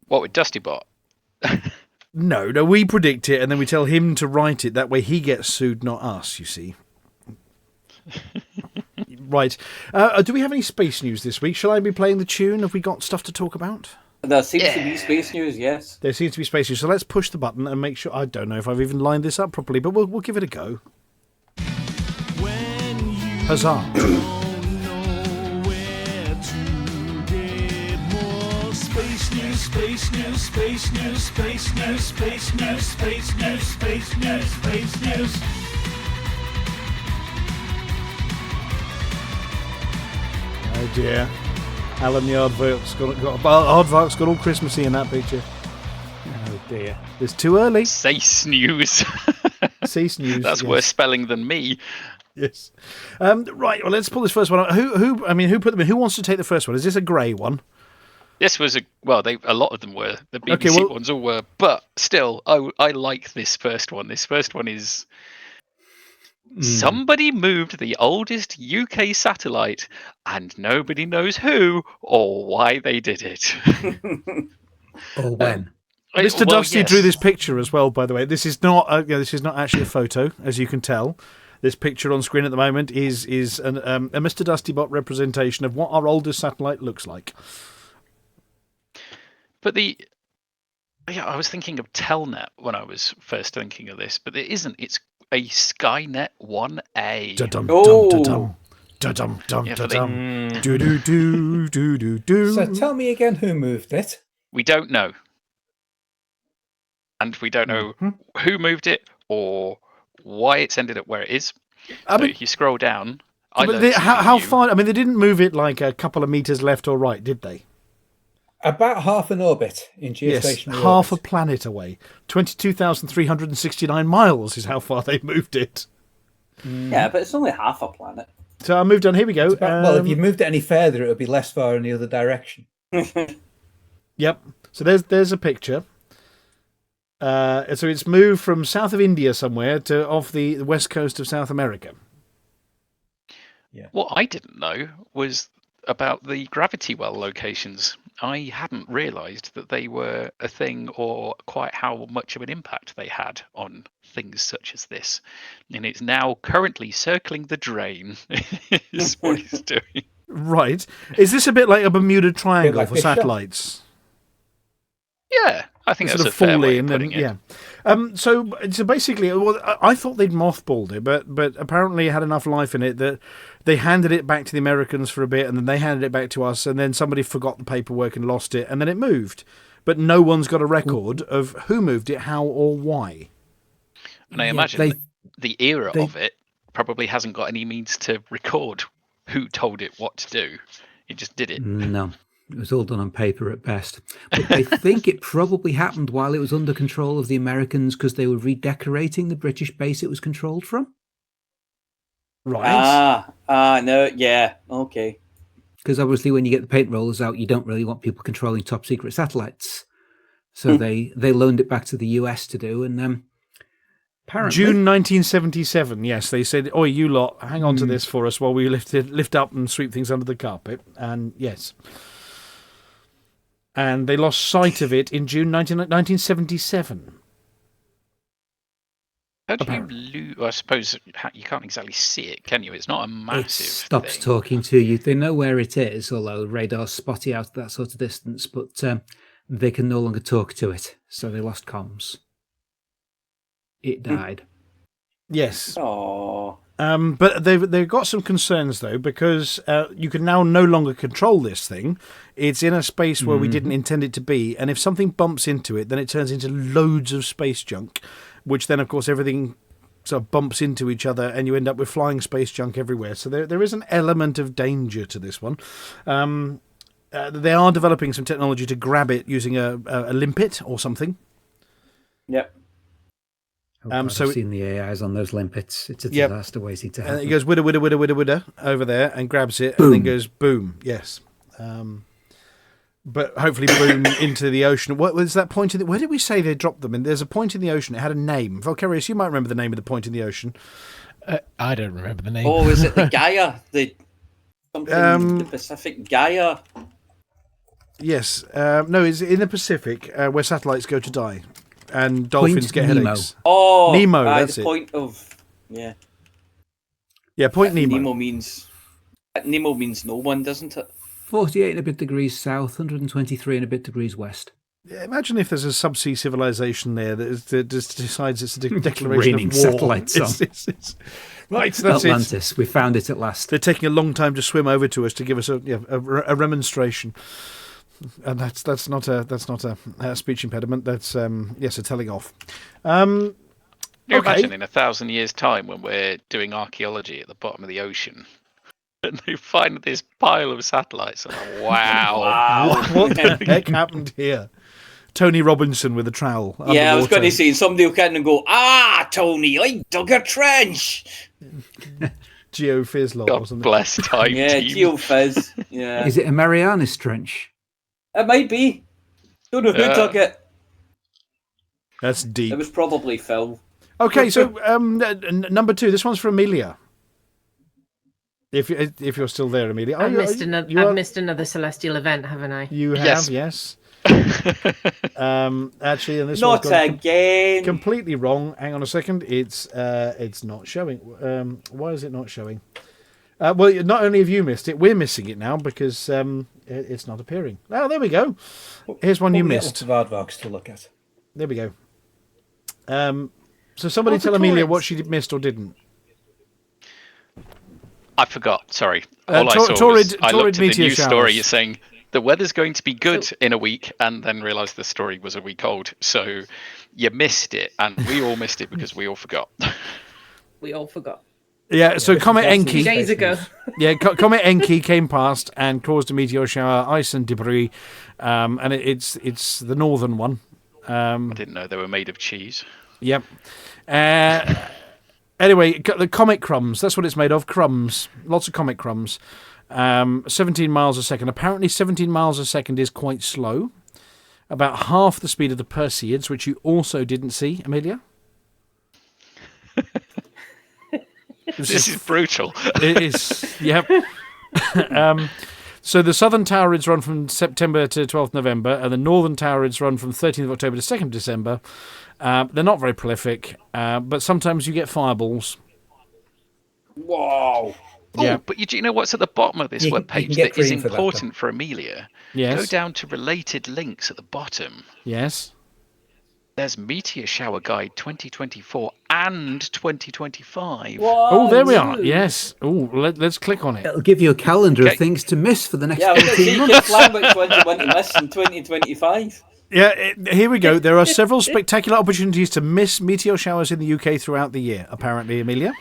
What, with DustyBot? No, we predict it and then we tell him to write it. That way he gets sued, not us, you see. Right. Do we have any space news this week? Shall I be playing the tune? Have we got stuff to talk about? There seems to be space news, yes. There seems to be space news. So let's push the button and make sure. I don't know if I've even lined this up properly, but we'll give it a go. Huzzah. Space news, space news, space news, space news, space news, space news, space news, space news. Oh dear. Alan the Aardvark's got all Christmassy in that picture. Oh dear. It's too early. Sace news. Sace news. That's worse spelling than me. Yes. Right, well let's pull this first one out. Who put them in? Who wants to take the first one? Is this a grey one? This was a lot of them were. The BBC ones all were, but still, I like this first one. This first one is somebody moved the oldest UK satellite, and nobody knows who or why they did it. Or when. Mr. Dusty drew this picture as well. By the way, this is not actually a photo, as you can tell. This picture on screen at the moment is a Mr. Dusty Bot representation of what our oldest satellite looks like. But I was thinking of Telnet when I was first thinking of this, but it isn't. It's a Skynet 1A. So tell me again who moved it. We don't know. And we don't know who moved it or why it's ended up where it is. So if you scroll down... how far... I mean, they didn't move it like a couple of metres left or right, did they? About half an orbit in geostationary orbit. Half a planet away. 22,369 miles is how far they moved it. Yeah, but it's only half a planet. So I moved on. Here we go. Well, if you moved it any further, it would be less far in the other direction. Yep. So there's a picture. So it's moved from south of India somewhere to off the west coast of South America. Yeah. What I didn't know was about the gravity well locations. I hadn't realised that they were a thing or quite how much of an impact they had on things such as this. And it's now currently circling the drain, is what it's doing. Right. Is this a bit like a Bermuda Triangle for satellites? Yeah, I think that's a fair way of putting it. Yeah. So basically, I thought they'd mothballed it, but apparently it had enough life in it that they handed it back to the Americans for a bit, and then they handed it back to us, and then somebody forgot the paperwork and lost it, and then it moved. But no one's got a record of who moved it, how, or why. And I imagine the era of it probably hasn't got any means to record who told it what to do. It just did it. No. It was all done on paper at best. But I think it probably happened while it was under control of the Americans because they were redecorating the British base it was controlled from. Right. No, yeah, okay. Because obviously when you get the paint rollers out, you don't really want people controlling top secret satellites. So they loaned it back to the US to do, and apparently... June 1977, yes, they said, "Oi, you lot, hang on to this for us while we lift up and sweep things under the carpet." And yes. And they lost sight of it in June 1977. How do you lose? I suppose you can't exactly see it, can you? It's not a massive It stops thing. talking to you. They know where it is, although radar's spotty out at that sort of distance, but they can no longer talk to it, so they lost comms. It died. Yes. Aww. But they've got some concerns, though, because you can now no longer control this thing. It's in a space where we didn't intend it to be, and if something bumps into it, then it turns into loads of space junk, which then, of course, everything sort of bumps into each other, and you end up with flying space junk everywhere. So there is an element of danger to this one. They are developing some technology to grab it using a limpet or something. Yep. I've seen the AIs on those limpets. It's a disaster waiting to happen. And it goes widder over there and grabs it, and then goes boom. Yes. But hopefully boom into the ocean. What was that point? Where did we say they dropped them? And there's a point in the ocean. It had a name. Vulkarius, you might remember the name of the point in the ocean. I don't remember the name. Oh, is it the Gaia? The Pacific Gaia? Yes. No, it's in the Pacific where satellites go to die. And dolphins get headaches. Oh, Nemo, that's the it. point of... Yeah. Yeah, Point Nemo. Nemo means... Nemo means no one, doesn't it? 48 and a bit degrees south, 123 and a bit degrees west. Yeah, imagine if there's a subsea civilization there that just decides it's a declaration Raining of war. satellites on. Right, that's Atlantis. it. We found it at last. They're taking a long time to swim over to us to give us a remonstration, and that's not a speech impediment. That's a telling off. Can you imagine in 1,000 years' time when we're doing archaeology at the bottom of the ocean and they find this pile of satellites? And wow. What the heck happened here? Tony Robinson with a trowel. Yeah, I was underwater. going to say, somebody will come in and go, Tony, I dug a trench. Geo Fizzlot or God something. bless time Yeah, team. Geo Fizz. Yeah. Is it a Marianas Trench? It might be. Don't know who dug it. That's deep. It was probably Phil. Okay, so number 2. This one's for Amelia. If you're still there, Amelia. I've missed another celestial event, haven't I? You have, yes. Actually, and this Not one's gone again. completely wrong. Hang on a second. It's not showing. Why is it not showing? Well, not only have you missed it, we're missing it now because it's not appearing. Oh, there we go. Here's one you missed. Lots of aardvarks to look at. There we go. So somebody tell Amelia what she missed or didn't. I forgot. Sorry. All I saw was I looked at the news story. You're saying the weather's going to be good in a week, and then realised the story was a week old. So you missed it, and we all missed it because we all forgot. We all forgot. Yeah, so Comet Enki. 2 days ago. Yeah, Comet Enki came past and caused a meteor shower, ice and debris, and it's the northern one. I didn't know they were made of cheese. Yep. Anyway, the comet crumbs. That's what it's made of. Crumbs. Lots of comet crumbs. 17 miles a second. Apparently 17 miles a second is quite slow. About half the speed of the Perseids, which you also didn't see, Amelia. This is brutal. It is. Yep. So the southern Taurids run from September to 12th November, and the northern Taurids run from 13th of October to 2nd December. They're not very prolific, but sometimes you get fireballs. Wow. Yeah. But do you know what's at the bottom of this webpage that is important for Amelia? Yes. Go down to related links at the bottom. Yes. There's Meteor Shower Guide 2024 and 2025. Oh, there we are. Yes. Oh, let's click on it. It'll give you a calendar of things to miss for the next 18 months. Plan which ones you want to miss in 2025. Yeah, here we go. There are several spectacular opportunities to miss meteor showers in the UK throughout the year, apparently, Amelia.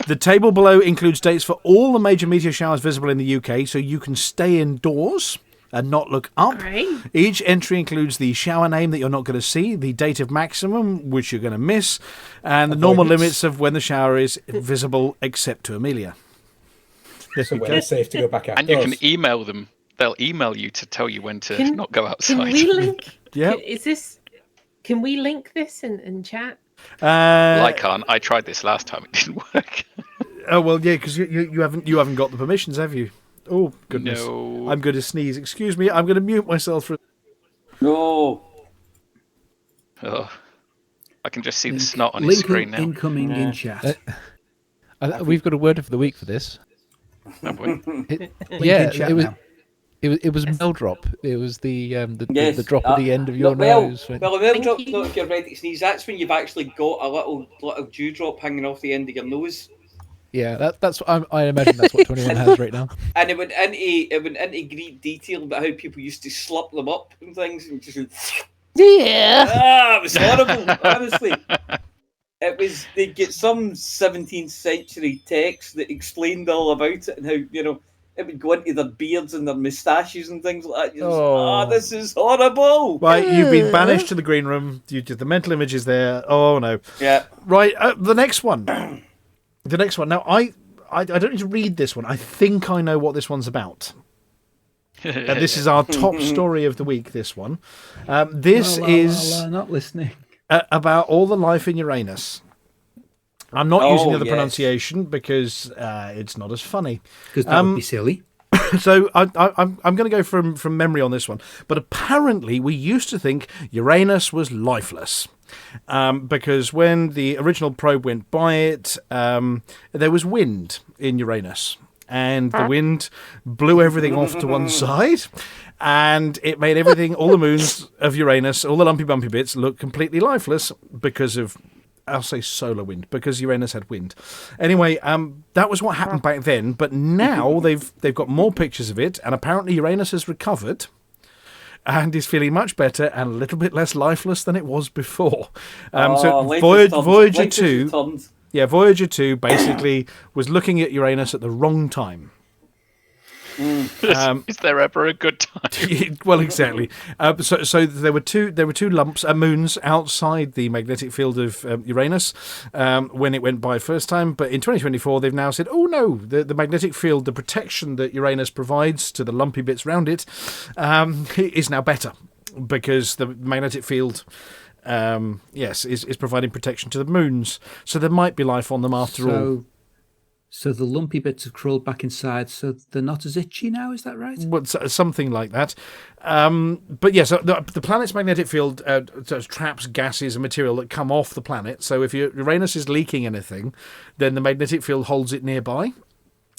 The table below includes dates for all the major meteor showers visible in the UK, so you can stay indoors and not look up. Right. Each entry includes the shower name that you're not going to see, the date of maximum, which you're going to miss, and the normal limits of when the shower is visible, except to Amelia. So when it's safe to go back outdoors. And you can email them. They'll email you to tell you when to not go outside. Can we link? Yeah. Can we link this in chat? I can't. I tried this last time. It didn't work. Oh well, yeah, because you haven't got the permissions, have you? Oh goodness! No. I'm going to sneeze. Excuse me. I'm going to mute myself for. No. Oh, I can just see the snot on his screen now. Incoming in chat. We've got a word of the week for this. Have we? It was mail drop. It was the drop at the end of your well, nose. Well, a mail drop's not if you're ready to sneeze. That's when you've actually got a little dewdrop hanging off the end of your nose. Yeah, that's I imagine that's what 21 has right now. And it went into great detail about how people used to slurp them up and things, and just it was horrible. Honestly, they'd get some 17th century text that explained all about it and how it would go into their beards and their moustaches and things like that. This is horrible. Right, you've been banished to the green room. The mental image is there. Oh no. Yeah. Right, the next one. The next one. Now, I don't need to read this one. I think I know what this one's about. And this is our top story of the week, this one. This is not listening. About all the life in Uranus. I'm not using the other yes. pronunciation because it's not as funny. Because that would be silly. So I'm going to go from memory on this one. But apparently we used to think Uranus was lifeless. because when the original probe went by it, there was wind in Uranus. And the wind blew everything off to one side, and it made everything, all the moons of Uranus, all the lumpy bumpy bits, look completely lifeless because of, I'll say solar wind, because Uranus had wind. Anyway, that was what happened back then, but now they've got more pictures of it, and apparently Uranus has recovered and is feeling much better and a little bit less lifeless than it was before. Voyager 2... Yeah, Voyager 2 basically was looking at Uranus at the wrong time. Is there ever a good time? Well, exactly. So there were two moons outside the magnetic field of Uranus when it went by first time. But in 2024, they've now said, oh no, the magnetic field, the protection that Uranus provides to the lumpy bits around it, is now better because the magnetic field. Is providing protection to the moons. So there might be life on them after all. So the lumpy bits have crawled back inside, so they're not as itchy now, is that right? Well, something like that. But yes, the planet's magnetic field traps gases and material that come off the planet. So if Uranus is leaking anything, then the magnetic field holds it nearby.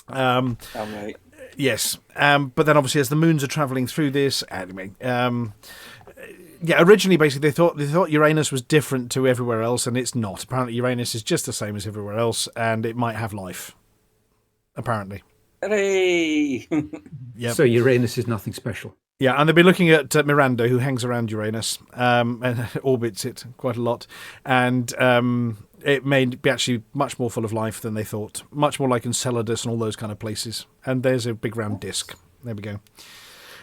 Right. Yes. But then obviously as the moons are travelling through this, originally, basically, they thought Uranus was different to everywhere else, and it's not. Apparently, Uranus is just the same as everywhere else, and it might have life. Apparently. Hooray! Yep. So Uranus is nothing special. Yeah, and they'll be looking at Miranda, who hangs around Uranus and orbits it quite a lot, and it may be actually much more full of life than they thought. Much more like Enceladus and all those kind of places. And there's a big round disk. There we go.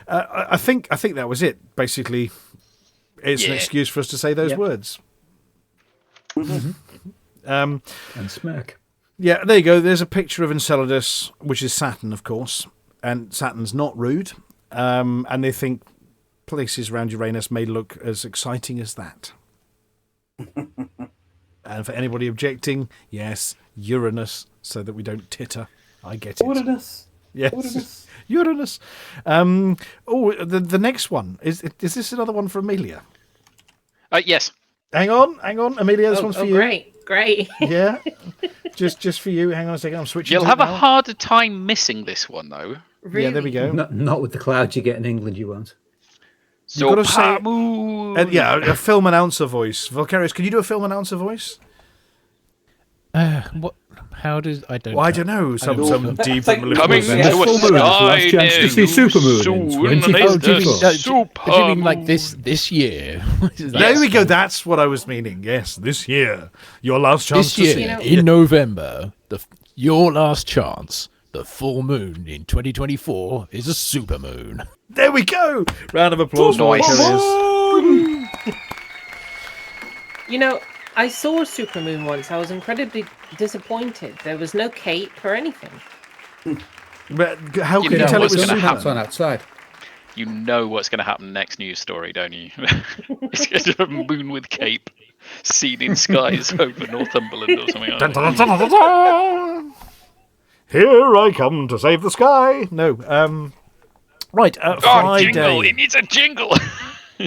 I think that was it, basically. It's an excuse for us to say those words. And smirk. Yeah, there you go. There's a picture of Enceladus, which is Saturn, of course. And Saturn's not rude. And they think places around Uranus may look as exciting as that. And for anybody objecting, yes, Uranus, so that we don't titter. I get it. Uranus. Yes. Uranus. The next one. Is this another one for Amelia? Yes. Hang on, Amelia. This one's for you. Great. Yeah. just for you. Hang on a second. I'm switching. You'll have a harder time missing this one, though. Really? Yeah, there we go. Not with the clouds you get in England, you won't. So you've got to say, a film announcer voice. Vulkarius, can you do a film announcer voice? What? How does I don't? Well, I don't know. Some deep coming to a sky chance to see supermoon in 2024. Do you mean like this year? There we go. That's what I was meaning. Yes, this year, your last chance this to year see. In November, your last chance. The full moon in 2024 is a supermoon. There we go. Round of applause for Vulkarius. I saw a supermoon once. I was incredibly disappointed. There was no cape or anything. But how can you tell it was super? Hats on outside. You know what's going to happen next news story, don't you? It's going to be a moon with cape seen in skies over Northumberland or something like that. Here I come to save the sky. No, right. Friday. Jingle! It needs a jingle.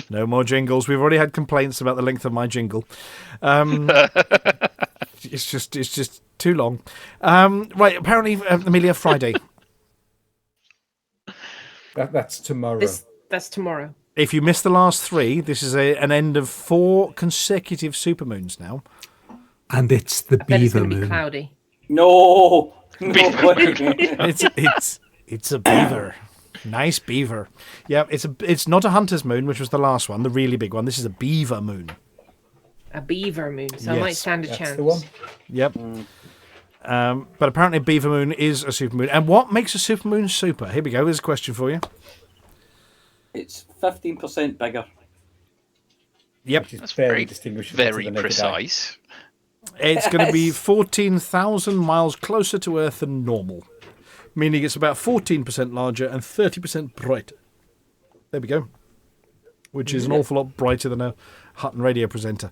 No more jingles. We've already had complaints about the length of my jingle. It's just too long. Right. Apparently, Amelia, Friday. That's tomorrow. That's tomorrow. If you missed the last three, this is an end of 4 consecutive supermoons now. And it's the beaver moon. Be cloudy. No. It's a beaver. Nice beaver. Yeah, it's not a hunter's moon, which was the last one, the really big one. This is a beaver moon. A beaver moon, so I might stand a chance. That's the one. Yep. But apparently a beaver moon is a supermoon. And what makes a supermoon super? Here we go. There's a question for you. It's 15% bigger. Yep. That's very distinguishable. Very precise. It's going to be 14,000 miles closer to Earth than normal, meaning it's about 14% larger and 30% brighter. There we go. Which is an awful lot brighter than a Hutton radio presenter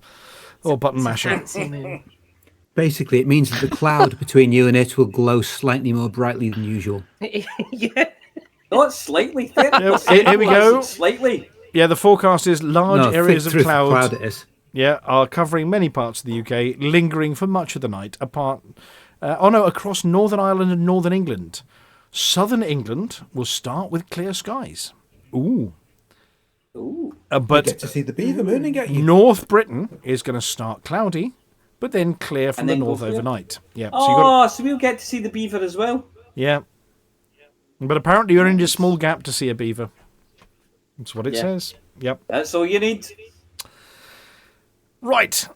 or button masher. Fancy moon. Basically, it means that the cloud between you and it will glow slightly more brightly than usual. Yeah. Not slightly. 30%. Here we go. Slightly. Yeah, the forecast is large areas of cloud. It is. are covering many parts of the UK, lingering for much of the night, across Northern Ireland and Northern England. Southern England will start with clear skies. Ooh. But You get to see the beaver mooning at you. North Britain is going to start cloudy, but then clear from the north overnight. Yeah. So we'll get to see the beaver as well. Yeah. But apparently you're in a small gap to see a beaver. That's what it says. Yep. That's all you need. Right.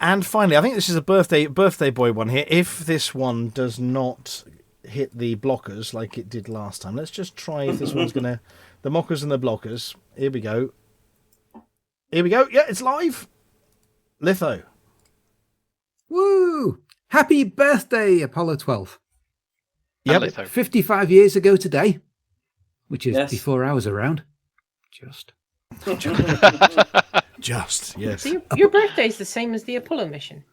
And finally, I think this is a birthday boy one here. If this one does not hit the blockers like it did last time, let's just try if this one's going to... The mockers and the blockers. Here we go. Yeah, it's live. Litho. Woo! Happy birthday, Apollo 12. Yep. Litho. 55 years ago today, which is before I was around. Just, yes. So your birthday's the same as the Apollo mission.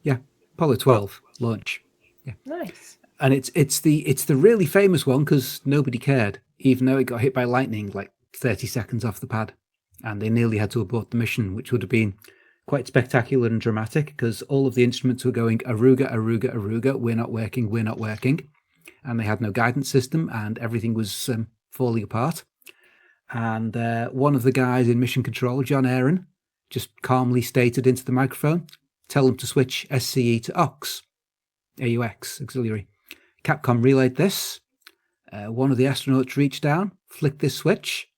Yeah, Apollo 12 launch. Yeah. Nice. And it's the really famous one because nobody cared, even though it got hit by lightning like 30 seconds off the pad, and they nearly had to abort the mission, which would have been quite spectacular and dramatic because all of the instruments were going Aruga, Aruga, Aruga, we're not working, and they had no guidance system, and everything was falling apart. And one of the guys in mission control, John Aaron, just calmly stated into the microphone, tell them to switch SCE to AUX, auxiliary. Capcom relayed this. One of the astronauts reached down, flicked this switch,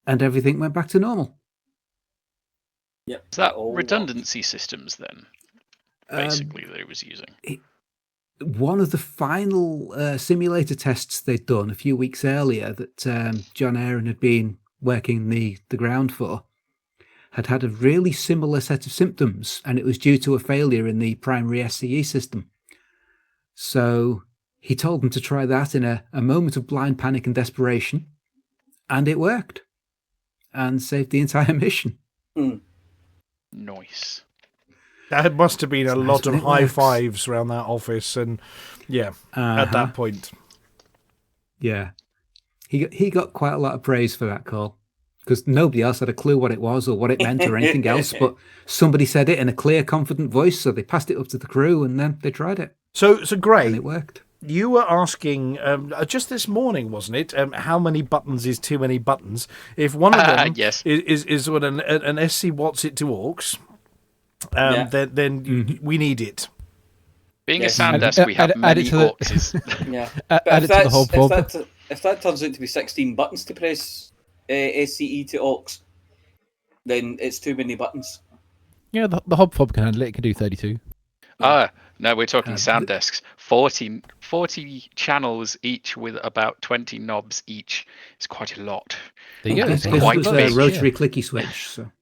and everything went back to normal. Yep. Is that redundancy systems then? Basically, that it was using. One of the final simulator tests they'd done a few weeks earlier that John Aaron had been working the ground for had a really similar set of symptoms, and it was due to a failure in the primary SCE system. So he told them to try that in a moment of blind panic and desperation, and it worked, and saved the entire mission. Nice. That must have been a lot of high fives around that office, and at that point. Yeah. He got quite a lot of praise for that call, because nobody else had a clue what it was or what it meant or anything else, but somebody said it in a clear, confident voice, so they passed it up to the crew, and then they tried it. So Gray, and it worked. You were asking just this morning, wasn't it? How many buttons is too many buttons? If one of them is what an SC wants it to AUX, then we need it. Being a sound desk, we have many AUXes. Add it to the whole fob. If that turns out to be 16 buttons to press SCE to AUX, then it's too many buttons. Yeah, the hob fob can handle it. It can do 32. No, we're talking sound desks. 40 channels each with about 20 knobs each. It's quite a lot. There you go. This was a rotary clicky switch. So.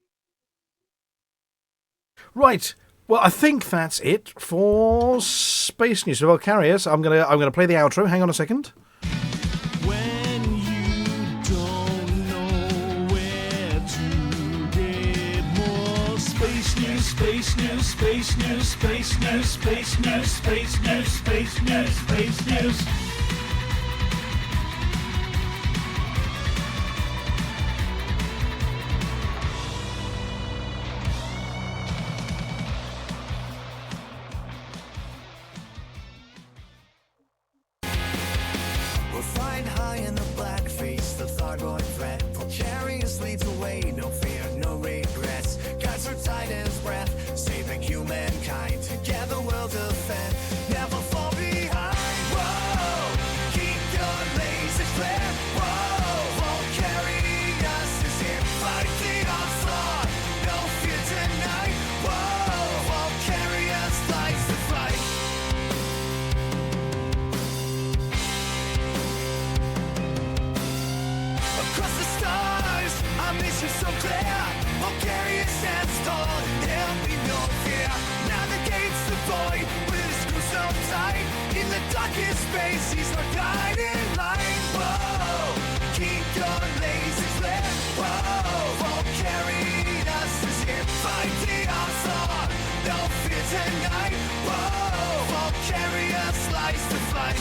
Right. Well, I think that's it for Space News. So, Vulkarius, I'm gonna play the outro. Hang on a second. Space news, space news, space news, space news, space news, space news, space news. We're flying high in the black face, the thyroid threat. Vulkarius leads away, no fear, no regrets. Guys are tight as breath, saving humankind. Together we'll defend, never fall behind. Whoa, keep your laser flare. Whoa, Vulkarius is here, fighting on slaughter. No fear tonight. Whoa, Vulkarius lights the fight. Across the stars, our mission so clear. Vulkarius stands tall, there'll be no fear. Navigates the void with his crew so tight. In the darkest space, he's our guiding light. Whoa, keep your lasers lit. Whoa, Vulkarius is here, fighting onslaught. No fear tonight. Whoa, Vulkarius lights the fight.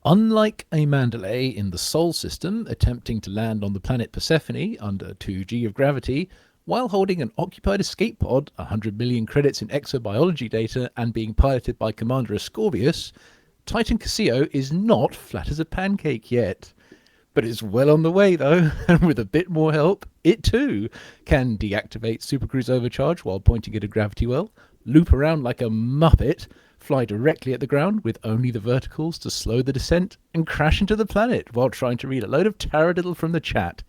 Unlike a Mandalay in the Sol system attempting to land on the planet Persephone under 2G of gravity, while holding an occupied escape pod, 100 million credits in exobiology data, and being piloted by Commander Ascorbius, Titan Cassio is not flat as a pancake yet. But it's well on the way though, and with a bit more help, it too can deactivate Supercruise Overcharge while pointing at a gravity well, loop around like a muppet, fly directly at the ground with only the verticals to slow the descent, and crash into the planet while trying to read a load of taradiddle from the chat.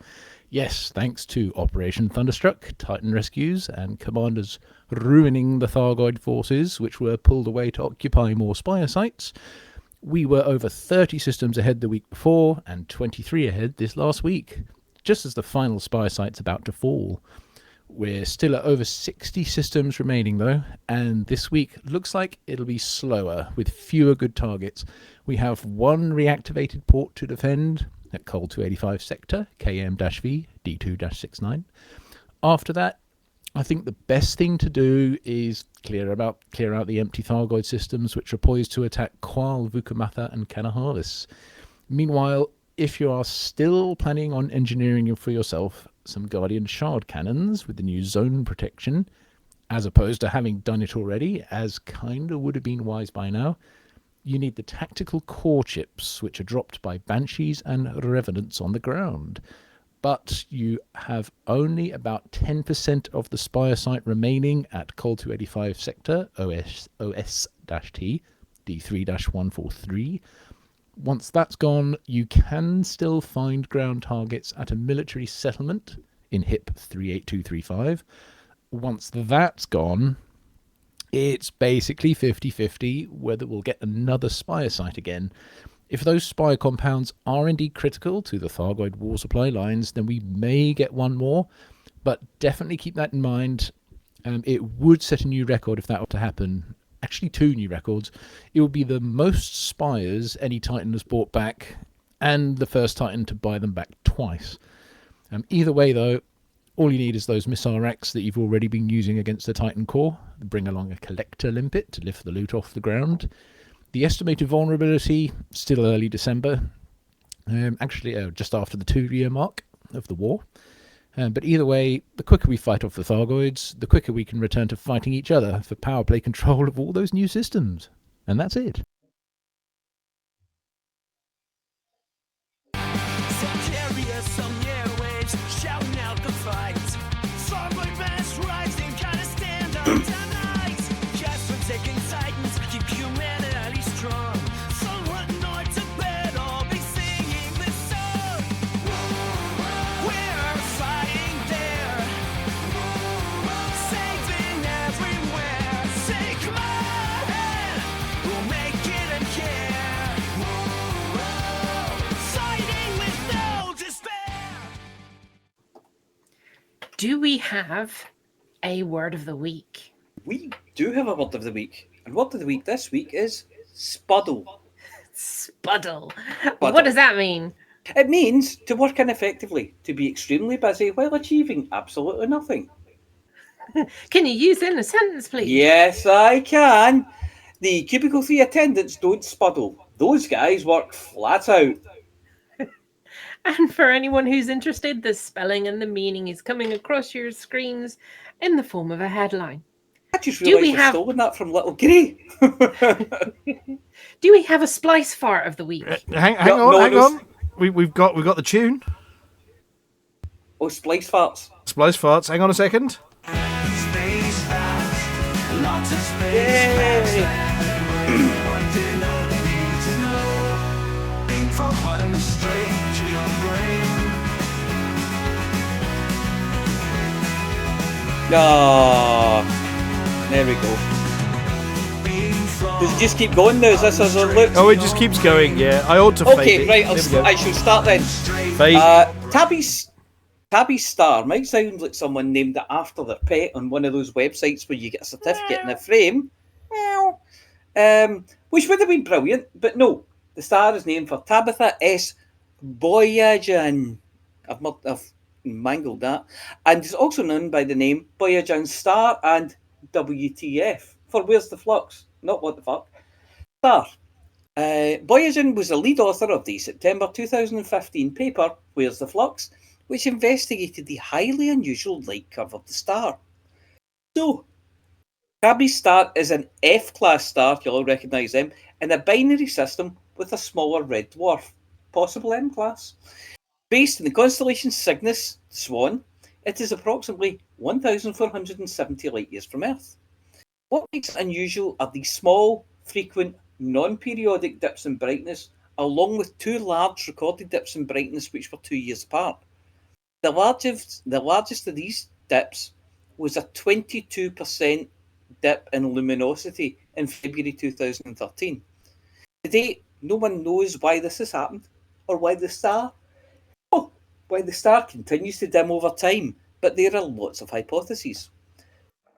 Yes, thanks to Operation Thunderstruck, Titan rescues, and commanders ruining the Thargoid forces, which were pulled away to occupy more Spire sites, we were over 30 systems ahead the week before, and 23 ahead this last week, just as the final Spire site's about to fall. We're still at over 60 systems remaining though, and this week looks like it'll be slower, with fewer good targets. We have one reactivated port to defend at Col 285 sector, KM-V, D2-69. After that, I think the best thing to do is clear out the empty Thargoid systems which are poised to attack Qual, Vukamatha and Kanahalis. Meanwhile, if you are still planning on engineering for yourself some Guardian Shard cannons with the new zone protection, as opposed to having done it already, as kinda would have been wise by now, you need the tactical core chips, which are dropped by Banshees and Revenants on the ground. But you have only about 10% of the Spire site remaining at Col 285 sector, OS-T, D3-143. Once that's gone, you can still find ground targets at a military settlement in HIP 38235. Once that's gone, it's basically 50-50 whether we'll get another Spire site again. If those Spire compounds are indeed critical to the Thargoid war supply lines, then we may get one more, but definitely keep that in mind. It would set a new record if that were to happen. Actually, 2 new records. It would be the most Spires any Titan has bought back, and the first Titan to buy them back twice. Either way, though, all you need is those missile racks that you've already been using against the Titan core. Bring along a collector limpet to lift the loot off the ground. The estimated vulnerability, still early December. Actually, just after the 2-year mark of the war. But either way, the quicker we fight off the Thargoids, the quicker we can return to fighting each other for power play control of all those new systems. And that's it. Do we have a word of the week? We do have a word of the week. And word of the week this week is spuddle. Spuddle. What does that mean? It means to work ineffectively, to be extremely busy while achieving absolutely nothing. Can you use it in a sentence, please? Yes, I can. The Cubicle 3 attendants don't spuddle. Those guys work flat out. And for anyone who's interested, the spelling and the meaning is coming across your screens in the form of a headline. I just realised I've stolen that from Little Grey. Do we have a splice fart of the week? Hang on. We've got the tune. Oh, splice farts. Splice farts. Hang on a second. Space farts, lots of space Yay! One thing only need to know. Think from bottom straight to your brain. There we go. Does it just keep going now? Is this as a loop? Oh, it just keeps going, yeah. I ought to fade Okay, it. right, I shall start then. Fade. Tabby Star might sound like someone named it after their pet on one of those websites where you get a certificate in a frame. Which would have been brilliant, but no. The star is named for Tabitha S. Boyajan. I've mangled that. And is also known by the name Boyajan Star and WTF. For Where's the Flux? Not what the fuck. Star. Boyajian was the lead author of the September 2015 paper Where's the Flux, which investigated the highly unusual light curve of the star. So, Tabby's star is an F-class star, you'll all recognise them, in a binary system with a smaller red dwarf, possible M-class. Based in the constellation Cygnus, Swan, it is approximately 1,470 light-years from Earth. What makes it unusual are these small, frequent, non-periodic dips in brightness, along with 2 large recorded dips in brightness which were 2 years apart. The largest of these dips was a 22% dip in luminosity in February 2013. To date, no one knows why this has happened, or why the star continues to dim over time, but there are lots of hypotheses.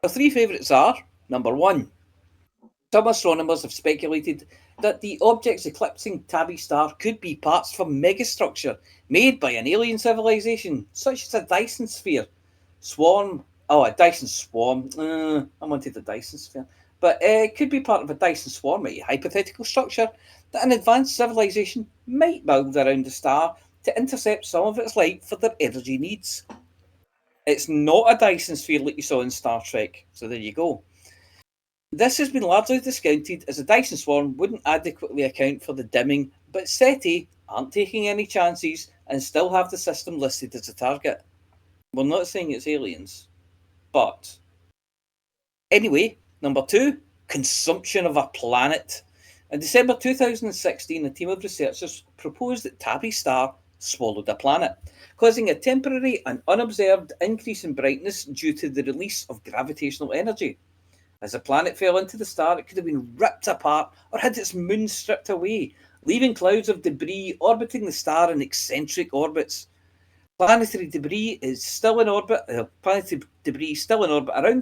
The 3 favourites are, number 1, some astronomers have speculated that the objects eclipsing Tabby's star could be parts of a megastructure made by an alien civilization, such as a Dyson sphere. A Dyson swarm. I wanted a Dyson sphere. But it could be part of a Dyson swarm, a hypothetical structure that an advanced civilization might build around the star to intercept some of its light for their energy needs. It's not a Dyson sphere like you saw in Star Trek, so there you go. This has been largely discounted as a Dyson swarm wouldn't adequately account for the dimming, but SETI aren't taking any chances and still have the system listed as a target. We're not saying it's aliens, but... Anyway, number 2, consumption of a planet. In December 2016, a team of researchers proposed that Tabby's star swallowed a planet, causing a temporary and unobserved increase in brightness due to the release of gravitational energy. As the planet fell into the star, it could have been ripped apart or had its moon stripped away, leaving clouds of debris orbiting the star in eccentric orbits. Planetary debris still in orbit around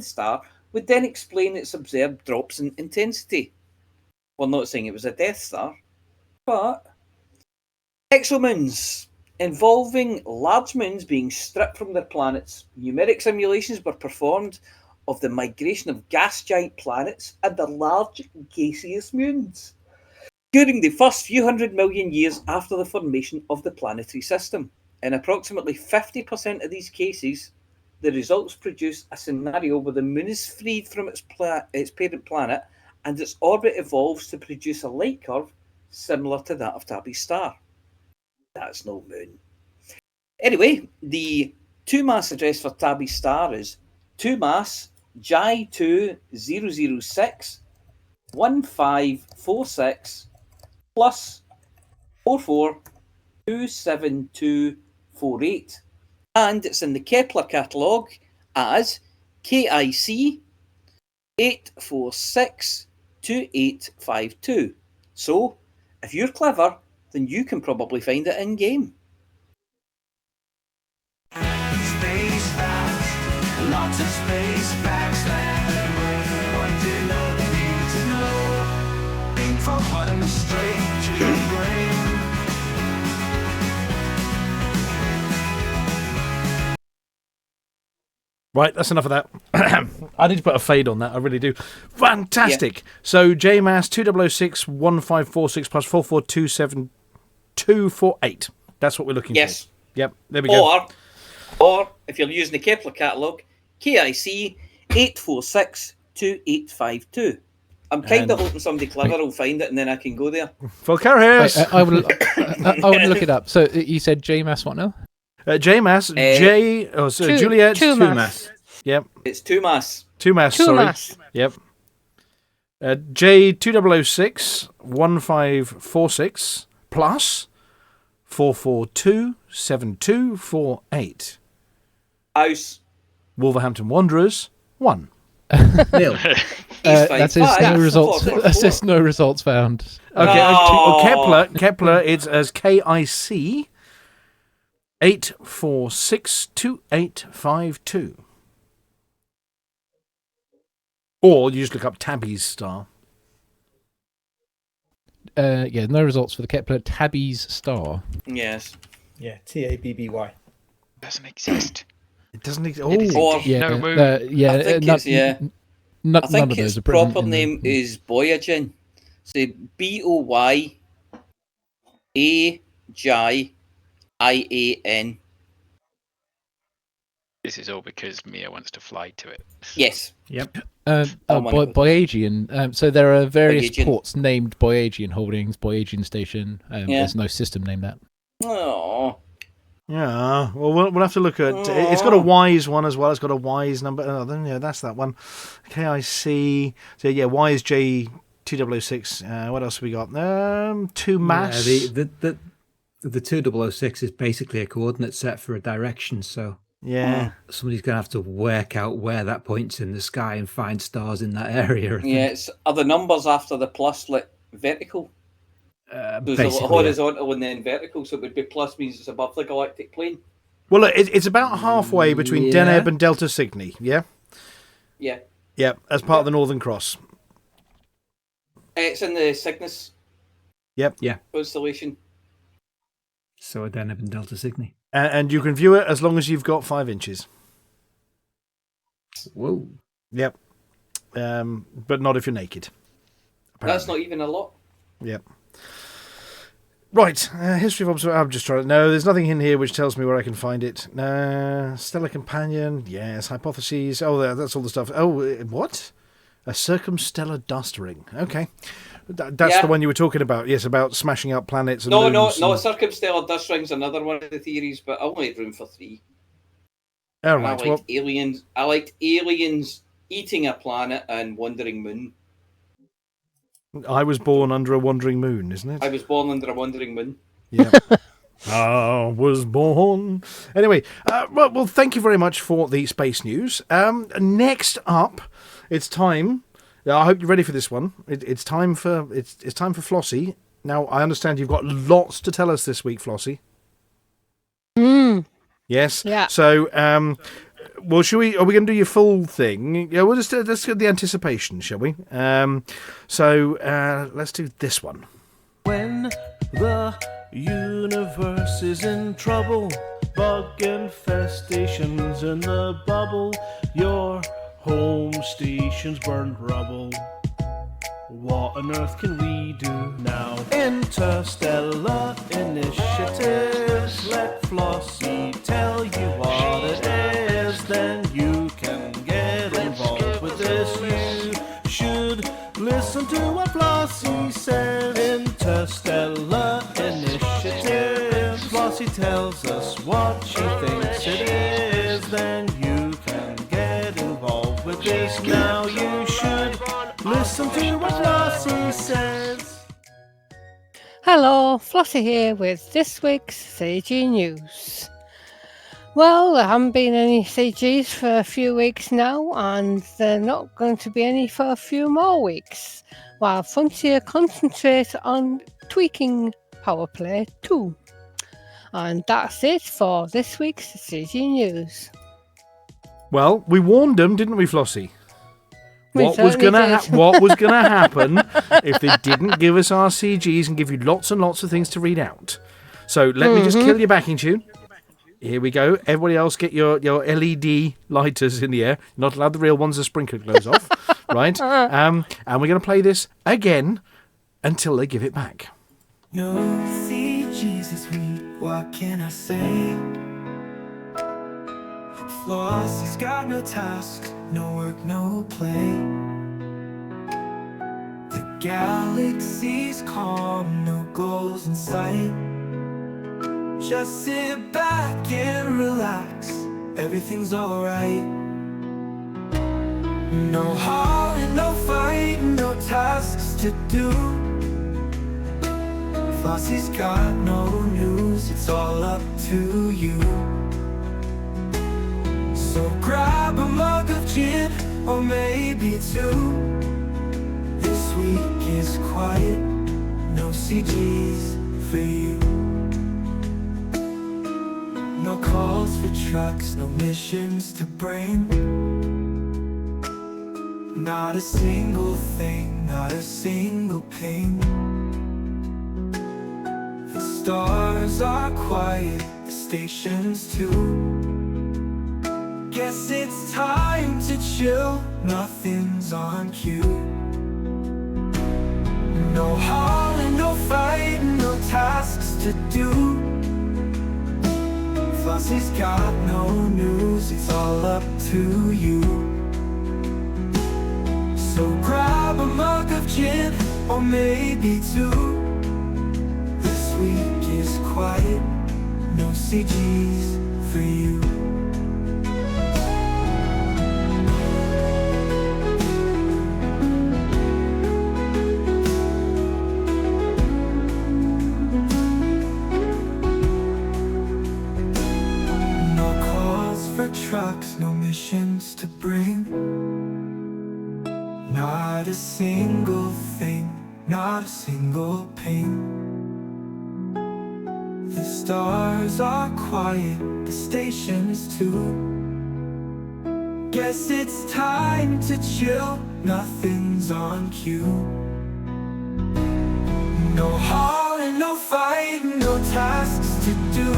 the star would then explain its observed drops in intensity. We're not saying it was a Death Star, but exomoons, involving large moons being stripped from their planets. Numeric simulations were performed of the migration of gas giant planets and their large gaseous moons during the first few 100 million years after the formation of the planetary system. In approximately 50% of these cases, the results produce a scenario where the moon is freed from its parent planet and its orbit evolves to produce a light curve similar to that of Tabby's star. That's no moon. Anyway, the 2-mass address for Tabby's star is 2-mass J2006 1546 plus 44 27248, and it's in the Kepler catalogue as KIC 8462852. So, if you're clever, then you can probably find it in game. Space facts, lots of space facts that everyone to know they need to know. Think from Hutton straight to your brain. Right, that's enough of that. I need to put a fade on that, I really do. Fantastic. Yeah. So JMass 2006 1546 plus 442728. That's what we're looking for. Yep, there we go. Or, if you're using the Kepler catalogue, KIC 8462852. I'm kind of hoping somebody clever will find it and then I can go there. Vulkarius! I will look it up. So you said JMass what now? JMass, Juliet, 2-mass. Yep. It's 2-mass. 2-mass, sorry. Yep. J2006 1546 plus 4427248. House. Wolverhampton Wanderers 1. Nil. That says no results. That says no results found. Okay. Kepler. It's as KIC 8462852. Or you just look up Tabby's star. No results for the Kepler Tabby's star. Yes. Yeah, TABBY. Doesn't exist. It doesn't exist. Or no moon. I think its proper name is Boyajian. So BOYAJIAN. This is all because Mia wants to fly to it. Yes. Yep. Boyagian. So there are various Boyagian. ports named Boyagian Holdings, Boyagian Station. There's no system named that. Oh. Yeah, well, we'll have to look at. It's got a WISE one as well. It's got a WISE number. Oh, then yeah, that's that one. KIC. So yeah, WISE J2006. What else have we got? 2 mass. Yeah, the 2006 is basically a coordinate set for a direction. So yeah, somebody's gonna have to work out where that points in the sky and find stars in that area. Yeah, are the numbers after the plus like vertical? There's a horizontal and then vertical, so it would be plus means it's above the galactic plane. Well, it's about halfway between Deneb and Delta Cygni, yeah? Yeah. Yeah, as part of the Northern Cross. It's in the Cygnus Yep. Yeah. constellation. So Deneb and Delta Cygni. And you can view it as long as you've got 5 inches. Whoa. Yep. But not if you're naked. Apparently. That's not even a lot. Yep. Right, history of observation. I'm just trying to. No, there's nothing in here which tells me where I can find it. Stellar companion. Yes, hypotheses. Oh, that's all the stuff. Oh, what? A circumstellar dust ring. Okay, that's the one you were talking about. Yes, about smashing up planets. And No, moons circumstellar dust ring's another one of the theories, but I only had room for 3. Oh, right. I liked aliens. I liked aliens eating a planet and wandering moon. I was born under a wandering moon, isn't it? I was born under a wandering moon. Yeah. I was born. Anyway, well, thank you very much for the space news. Next up, it's time. I hope you're ready for this one. It's time for Flossy. Now, I understand you've got lots to tell us this week, Flossy. Yes. Yeah. So, well, are we going to do your full thing? Yeah, let's get the anticipation, shall we? So let's do this one. When the universe is in trouble, bug infestations in the bubble, your home station's burned rubble. What on earth can we do now? Interstellar initiatives. Let Flossy tell you what it is. Then you can get involved with this. You should listen to what Flossy says. Interstellar initiatives. Flossy tells us what she thinks it is. Then you can get involved with this. Now you should listen to what Flossy says. Hello, Flossy here with this week's CG News. Well, there haven't been any CGs for a few weeks now, and there are not going to be any for a few more weeks, while Frontier concentrate on tweaking Power Play 2. And that's it for this week's CG News. Well, we warned them, didn't we, Flossy? We What was certainly did. gonna happen if they didn't give us our CGs and give you lots and lots of things to read out? So let me just kill your backing tune. Here we go. Everybody else get your LED lighters in the air. You're not allowed the real ones, the sprinkler goes off. Right? And we're going to play this again until they give it back. No CGs this week, what can I say? Flossy's got no tasks, no work, no play. The galaxy's calm, no goals in sight. Just sit back and relax, everything's alright. No hauling, no fighting, no tasks to do. Flossy's got no news, it's all up to you. So grab a mug of gin, or maybe 2. This week is quiet, no CGs for you. No calls for trucks, no missions to bring. Not a single thing, not a single ping. The stars are quiet, the stations too. Guess it's time to chill, nothing's on cue. No hauling, no fighting, no tasks to do. Flossy's got no news, it's all up to you. So grab a mug of gin, or maybe two. This week is quiet, no CGs for you. Trucks, no missions to bring. Not a single thing, not a single ping. The stars are quiet, the station is too. Guess it's time to chill, nothing's on cue. No hauling, no fighting, no tasks to do.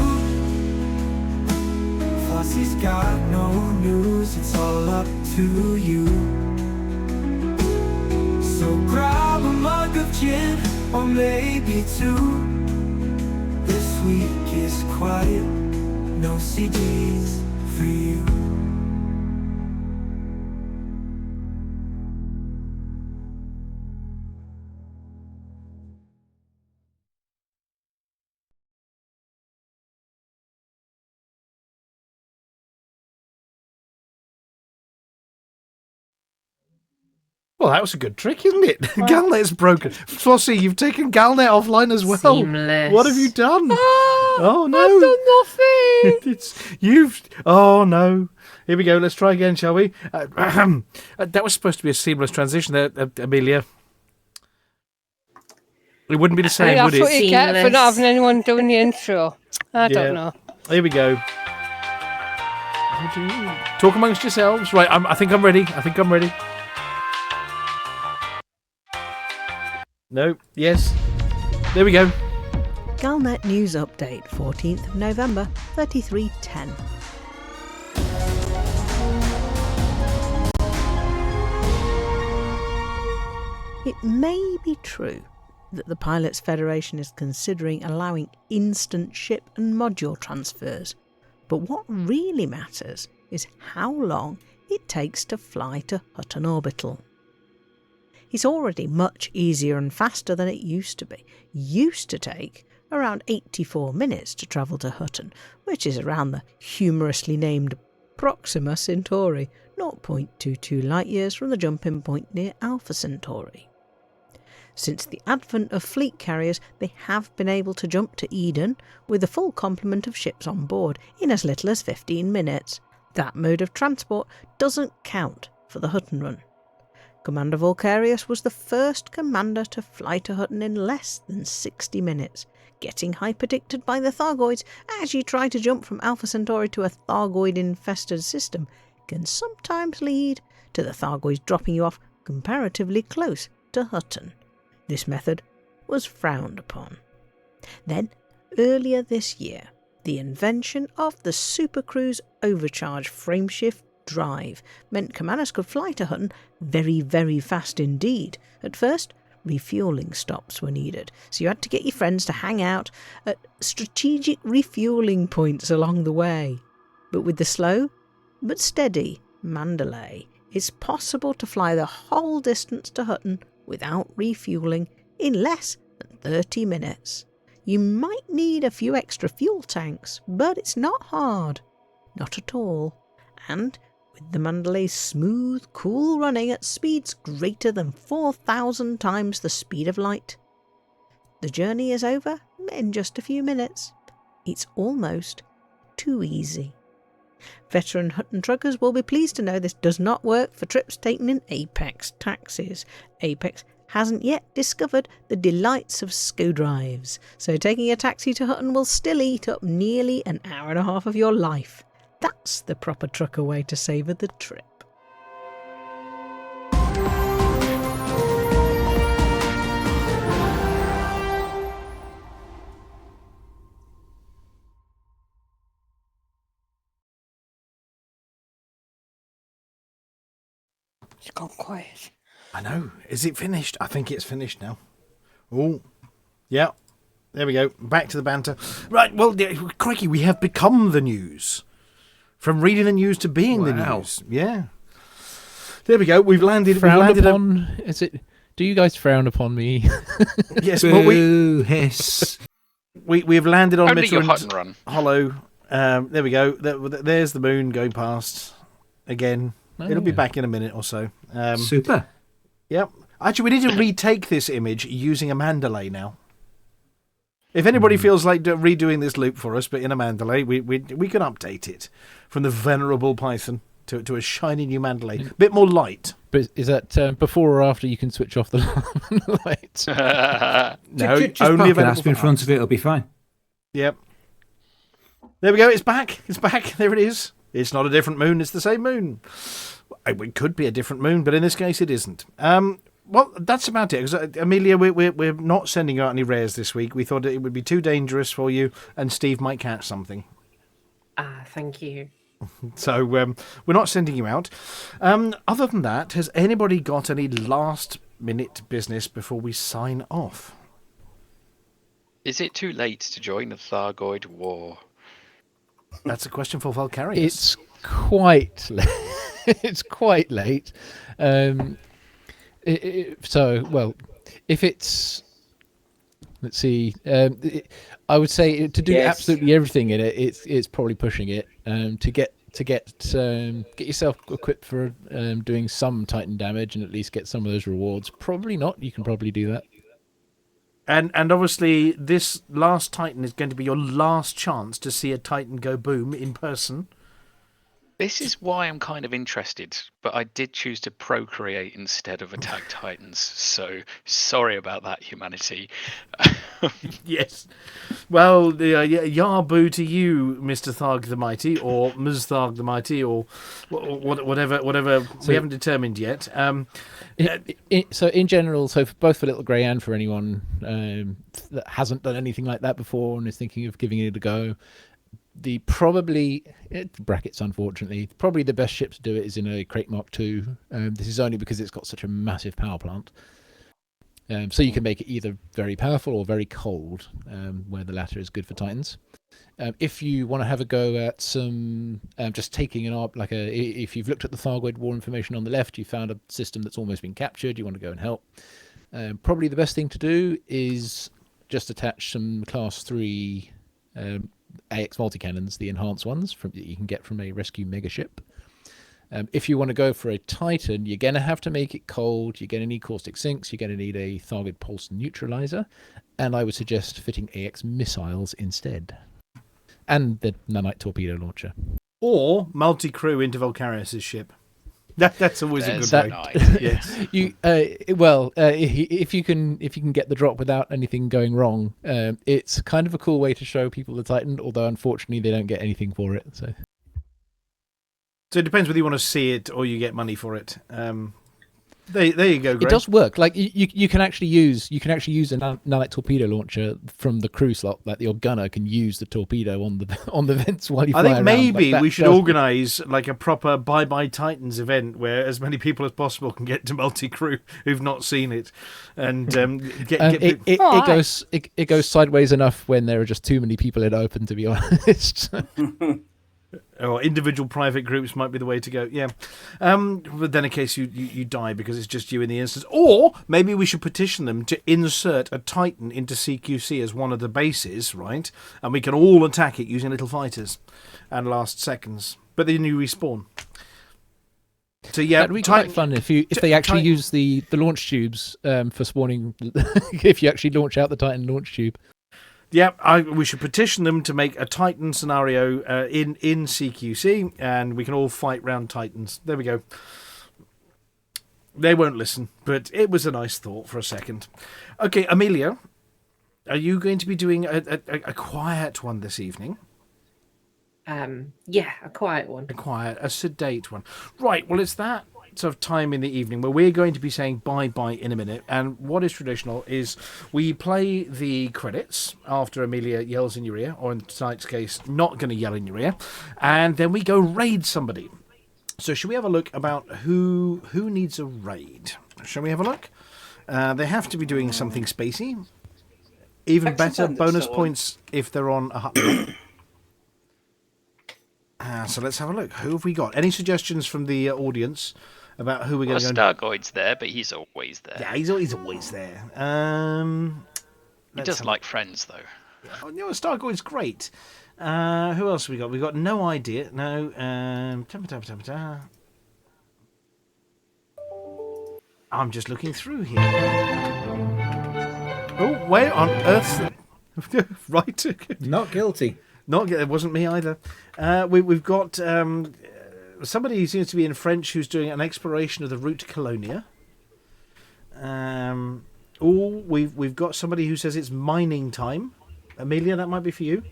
Flossy's got no news, it's all up to you. So grab a mug of gin, or maybe two. This week is quiet, no CDs for you. Well, that was a good trick, isn't it? Galnet's broken. Flossie, you've taken Galnet offline as well. Seamless. What have you done? Oh no! I've done nothing. Oh no! Here we go. Let's try again, shall we? That was supposed to be a seamless transition there, Amelia. It wouldn't be the same, would That's what it? you get for not having anyone doing the intro. I don't know. Here we go. Talk amongst yourselves. Right, I think I'm ready. No. Yes. There we go. Galnet News Update, 14th of November, 3310. It may be true that the Pilots Federation is considering allowing instant ship and module transfers, but what really matters is how long it takes to fly to Hutton Orbital. It's already much easier and faster than it used to be. Used to take around 84 minutes to travel to Hutton, which is around the humorously named Proxima Centauri, 0.22 light-years from the jumping point near Alpha Centauri. Since the advent of fleet carriers, they have been able to jump to Eden with a full complement of ships on board in as little as 15 minutes. That mode of transport doesn't count for the Hutton run. Commander Vulkarius was the first commander to fly to Hutton in less than 60 minutes, getting hyperdicted by the Thargoids as you try to jump from Alpha Centauri to a Thargoid-infested system can sometimes lead to the Thargoids dropping you off comparatively close to Hutton. This method was frowned upon. Then, earlier this year, the invention of the Supercruise Overcharge Frameshift Drive meant commanders could fly to Hutton very, very fast indeed. At first, refuelling stops were needed, so you had to get your friends to hang out at strategic refuelling points along the way. But with the slow but steady Mandalay, it's possible to fly the whole distance to Hutton without refuelling in less than 30 minutes. You might need a few extra fuel tanks, but it's not hard. Not at all. And with the Mandalay's smooth, cool running at speeds greater than 4,000 times the speed of light, the journey is over in just a few minutes. It's almost too easy. Veteran Hutton truckers will be pleased to know this does not work for trips taken in Apex taxis. Apex hasn't yet discovered the delights of SCO drives, so taking a taxi to Hutton will still eat up nearly an hour and a half of your life. That's the proper trucker way to savour the trip. It's gone quiet. I know. Is it finished? I think it's finished now. Oh, yeah. There we go. Back to the banter. Right, well, crikey, we have become the news. From reading the news to being the news. Yeah. There we go. We've landed. Is it? Do you guys frown upon me? Yes, but hiss. We've landed on Only your Mitterrand Hutton run. Hollow. There we go. There's the moon going past again. It'll be back in a minute or so. Super. Yep. Actually, we need to retake this image using a Mandalay now. If anybody feels like redoing this loop for us, but in a Mandalay, we can update it from the venerable Python to a shiny new Mandalay. Bit more light. But is that before or after you can switch off the lights? No, just only park an asp in front of it. It'll be fine. Yep. There we go. It's back. It's back. There it is. It's not a different moon. It's the same moon. It could be a different moon, but in this case, it isn't. Well, that's about it. 'Cause, Amelia, we're not sending out any rares this week. We thought it would be too dangerous for you, and Steve might catch something. Thank you. So we're not sending you out. Other than that, has anybody got any last-minute business before we sign off? Is it too late to join the Thargoid War? That's a question for Vulkarius. It's quite late. It's quite late. If it's, let's see, I would say to do absolutely everything in it, it's probably pushing it. To get yourself equipped for doing some Titan damage and at least get some of those rewards. Probably not. You can probably do that. And obviously, this last Titan is going to be your last chance to see a Titan go boom in person. This is why I'm kind of interested, but I did choose to procreate instead of attack Titans, so sorry about that, humanity. Yes. Well, Yarbu to you, Mr. Tharg the Mighty, or Ms. Tharg the Mighty, or whatever we haven't determined yet. So in general, so both for Little Grey and for anyone that hasn't done anything like that before and is thinking of giving it a go, brackets unfortunately, probably the best ship to do it is in a Crate Mark II. This is only because it's got such a massive power plant. So you can make it either very powerful or very cold, where the latter is good for Titans. If you want to have a go at some, just taking if you've looked at the Thargoid War information on the left, you found a system that's almost been captured, you want to go and help. Probably the best thing to do is just attach some Class 3 AX multi-cannons, the enhanced ones that you can get from a rescue megaship. If you want to go for a Titan, you're going to have to make it cold, you're going to need caustic sinks, you're going to need a Thargoid pulse neutralizer, and I would suggest fitting AX missiles instead. And the nanite torpedo launcher. Or multi-crew into Vulkarius' ship. That's always a good way. Yes. If you can get the drop without anything going wrong, it's kind of a cool way to show people the Titan. Although unfortunately they don't get anything for it. So it depends whether you want to see it or you get money for it. There you go, Greg. It does work. Like you can actually use a nanite torpedo launcher from the crew slot. Like your gunner can use the torpedo on the vents while you fly around. I think maybe we should organise like a proper Bye Bye Titans event where as many people as possible can get to multi-crew who've not seen it, and it goes sideways enough when there are just too many people it open. To be honest. Or individual private groups might be the way to go. Yeah. But then in case you die because it's just you in the instance. Or maybe we should petition them to insert a Titan into CQC as one of the bases, right? And we can all attack it using little fighters and last seconds. But then you respawn. So yeah, that'd be quite fun if they actually use the launch tubes for spawning. If you actually launch out the Titan launch tube. Yeah, we should petition them to make a Titan scenario in CQC, and we can all fight round Titans. There we go. They won't listen, but it was a nice thought for a second. Okay, Amelia, are you going to be doing a quiet one this evening? Yeah, a quiet one. A sedate one. Right, well, it's that sort of time in the evening where we're going to be saying bye-bye in a minute. And what is traditional is we play the credits after Amelia yells in your ear, or in tonight's case, not going to yell in your ear, and then we go raid somebody. So should we have a look about who needs a raid? Shall we have a look? They have to be doing something spacey. Even better, bonus points if they're on a Hutton. So let's have a look. Who have we got? Any suggestions from the audience about who we're going to go? Stargoid's there, but he's always there. Yeah, he's always there. He does like Friends, though. Oh, no, Stargoid's great. Who else have we got? We've got no idea. No. I'm just looking through here. Oh, where on earth? Right. Not guilty. It wasn't me either. We've got somebody who seems to be in French who's doing an exploration of the route to Colonia. We've got somebody who says it's mining time. Amelia, that might be for you.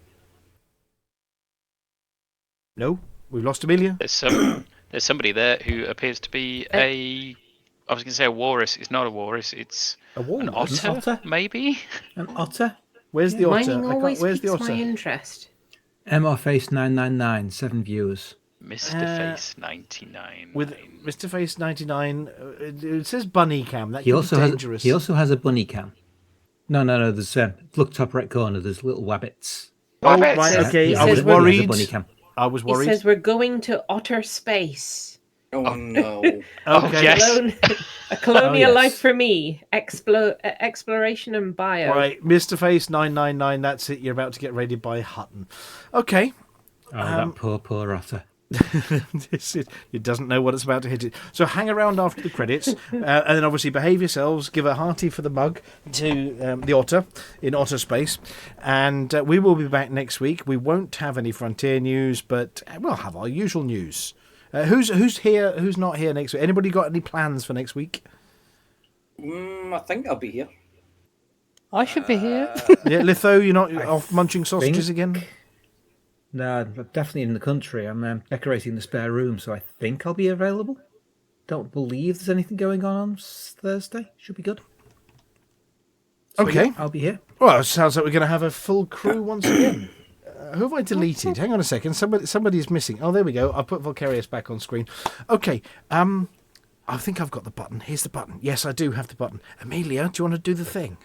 No, we've lost Amelia. There's somebody there who appears to be I was going to say a walrus. It's not a walrus. It's an otter, maybe? An otter? Where's the otter? Mining always Where's the piques otter? my interest. MR Face 999, 7 viewers. Mr. Face 99. With Mr. Face 99, it says bunny cam. That He could also be has dangerous. he also has a bunny cam. No. There's look top right corner. There's little wabbits. Oh, right, okay. I was worried. Bunny cam. I was He worried. says we're going to otter space. Oh no. Okay. Yes. A colonial yes. life for me. Exploration and bio. Right, Mr. Face 999, that's it. You're about to get raided by Hutton. Okay. Oh, that poor otter. It doesn't know what it's about to hit it. So hang around after the credits, and then obviously behave yourselves. Give a hearty for the mug to the otter in Otter Space, and we will be back next week. We won't have any Frontier news, but we'll have our usual news. Who's here? Who's not here next week? Anybody got any plans for next week? I think I'll be here. I should be here. Yeah, Litho, you're not off munching sausages again? No, I'm definitely in the country. I'm decorating the spare room, so I think I'll be available. Don't believe there's anything going on Thursday. Should be good. So, Okay. yeah, I'll be here. Well, it sounds like we're going to have a full crew once again. Who have I deleted? Hang on a second. Somebody's missing. Oh, there we go. I'll put Vulkarius back on screen. Okay. I think I've got the button. Here's the button. Yes, I do have the button. Amelia, do you want to do the thing?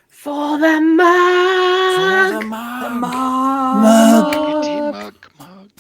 For the mug! For the mug! The mug! Mug.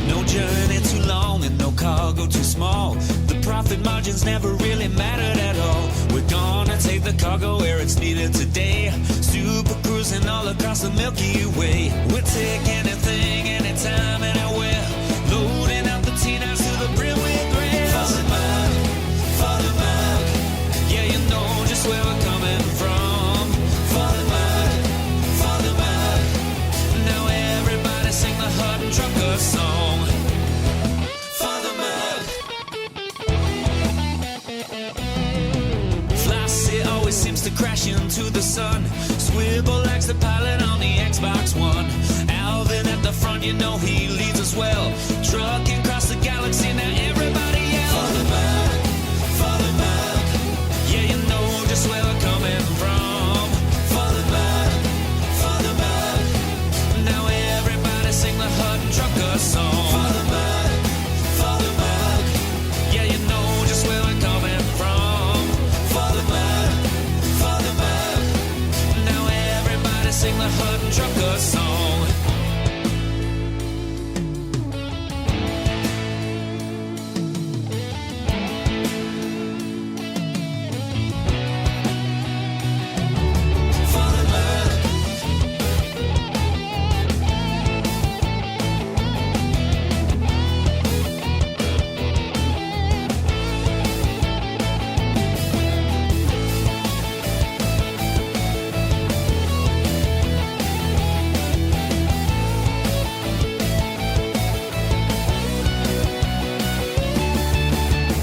No journey too long and no cargo too small. The profit margins never really mattered at all. We're gonna take the cargo where it's needed today. Super cruising all across the Milky Way. We'll take anything, anytime, anywhere. Loading up the T-9s to the brim with grain. For the mug, yeah, you know just where we're coming from. For the mug, now everybody sing the Hutton Trucker song. For the mug. Flossy always seems to crash into the sun. Squibble likes the pilot on the Xbox One. Alvin at the front, you know he leads us well. Trucking across the galaxy, now everybody yell. For the mug, yeah, you know just where we're coming from. For the mug, now everybody sing the Hutton Trucker song. For the mug, yeah, you know just where we're coming from. For the mug, now everybody sing the Hutton Trucker song.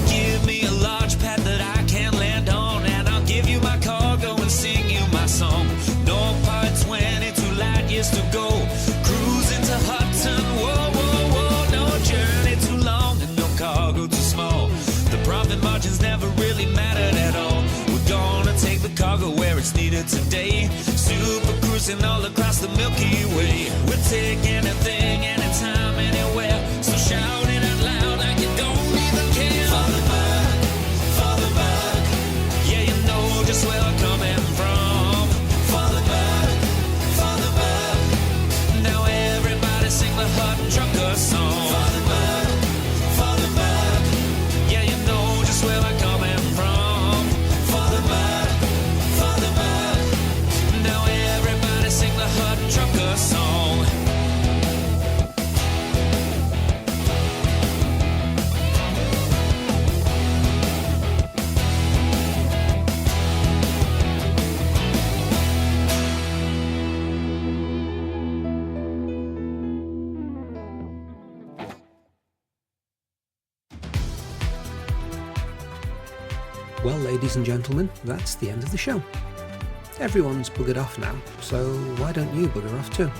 Give me a large pad that I can land on, and I'll give you my cargo and sing you my song. No part 22 light years to go. Cruising to Hutton, whoa, whoa, whoa. No journey too long and no cargo too small. The profit margins never really mattered at all. We're gonna take the cargo where it's needed today. Super racing all across the Milky Way. We'll take anything, anytime, anywhere. So shout it out loud like you don't even care. Father Buck, yeah, you know just where I'm coming from. Father Buck, now everybody sing the Hutton Trucker song. Father Buck, yeah, you know just where I'm coming from. Father Buck, now everybody sing the Hutton Trucker song. Well, ladies and gentlemen, that's the end of the show. Everyone's buggered off now, so why don't you bugger off too?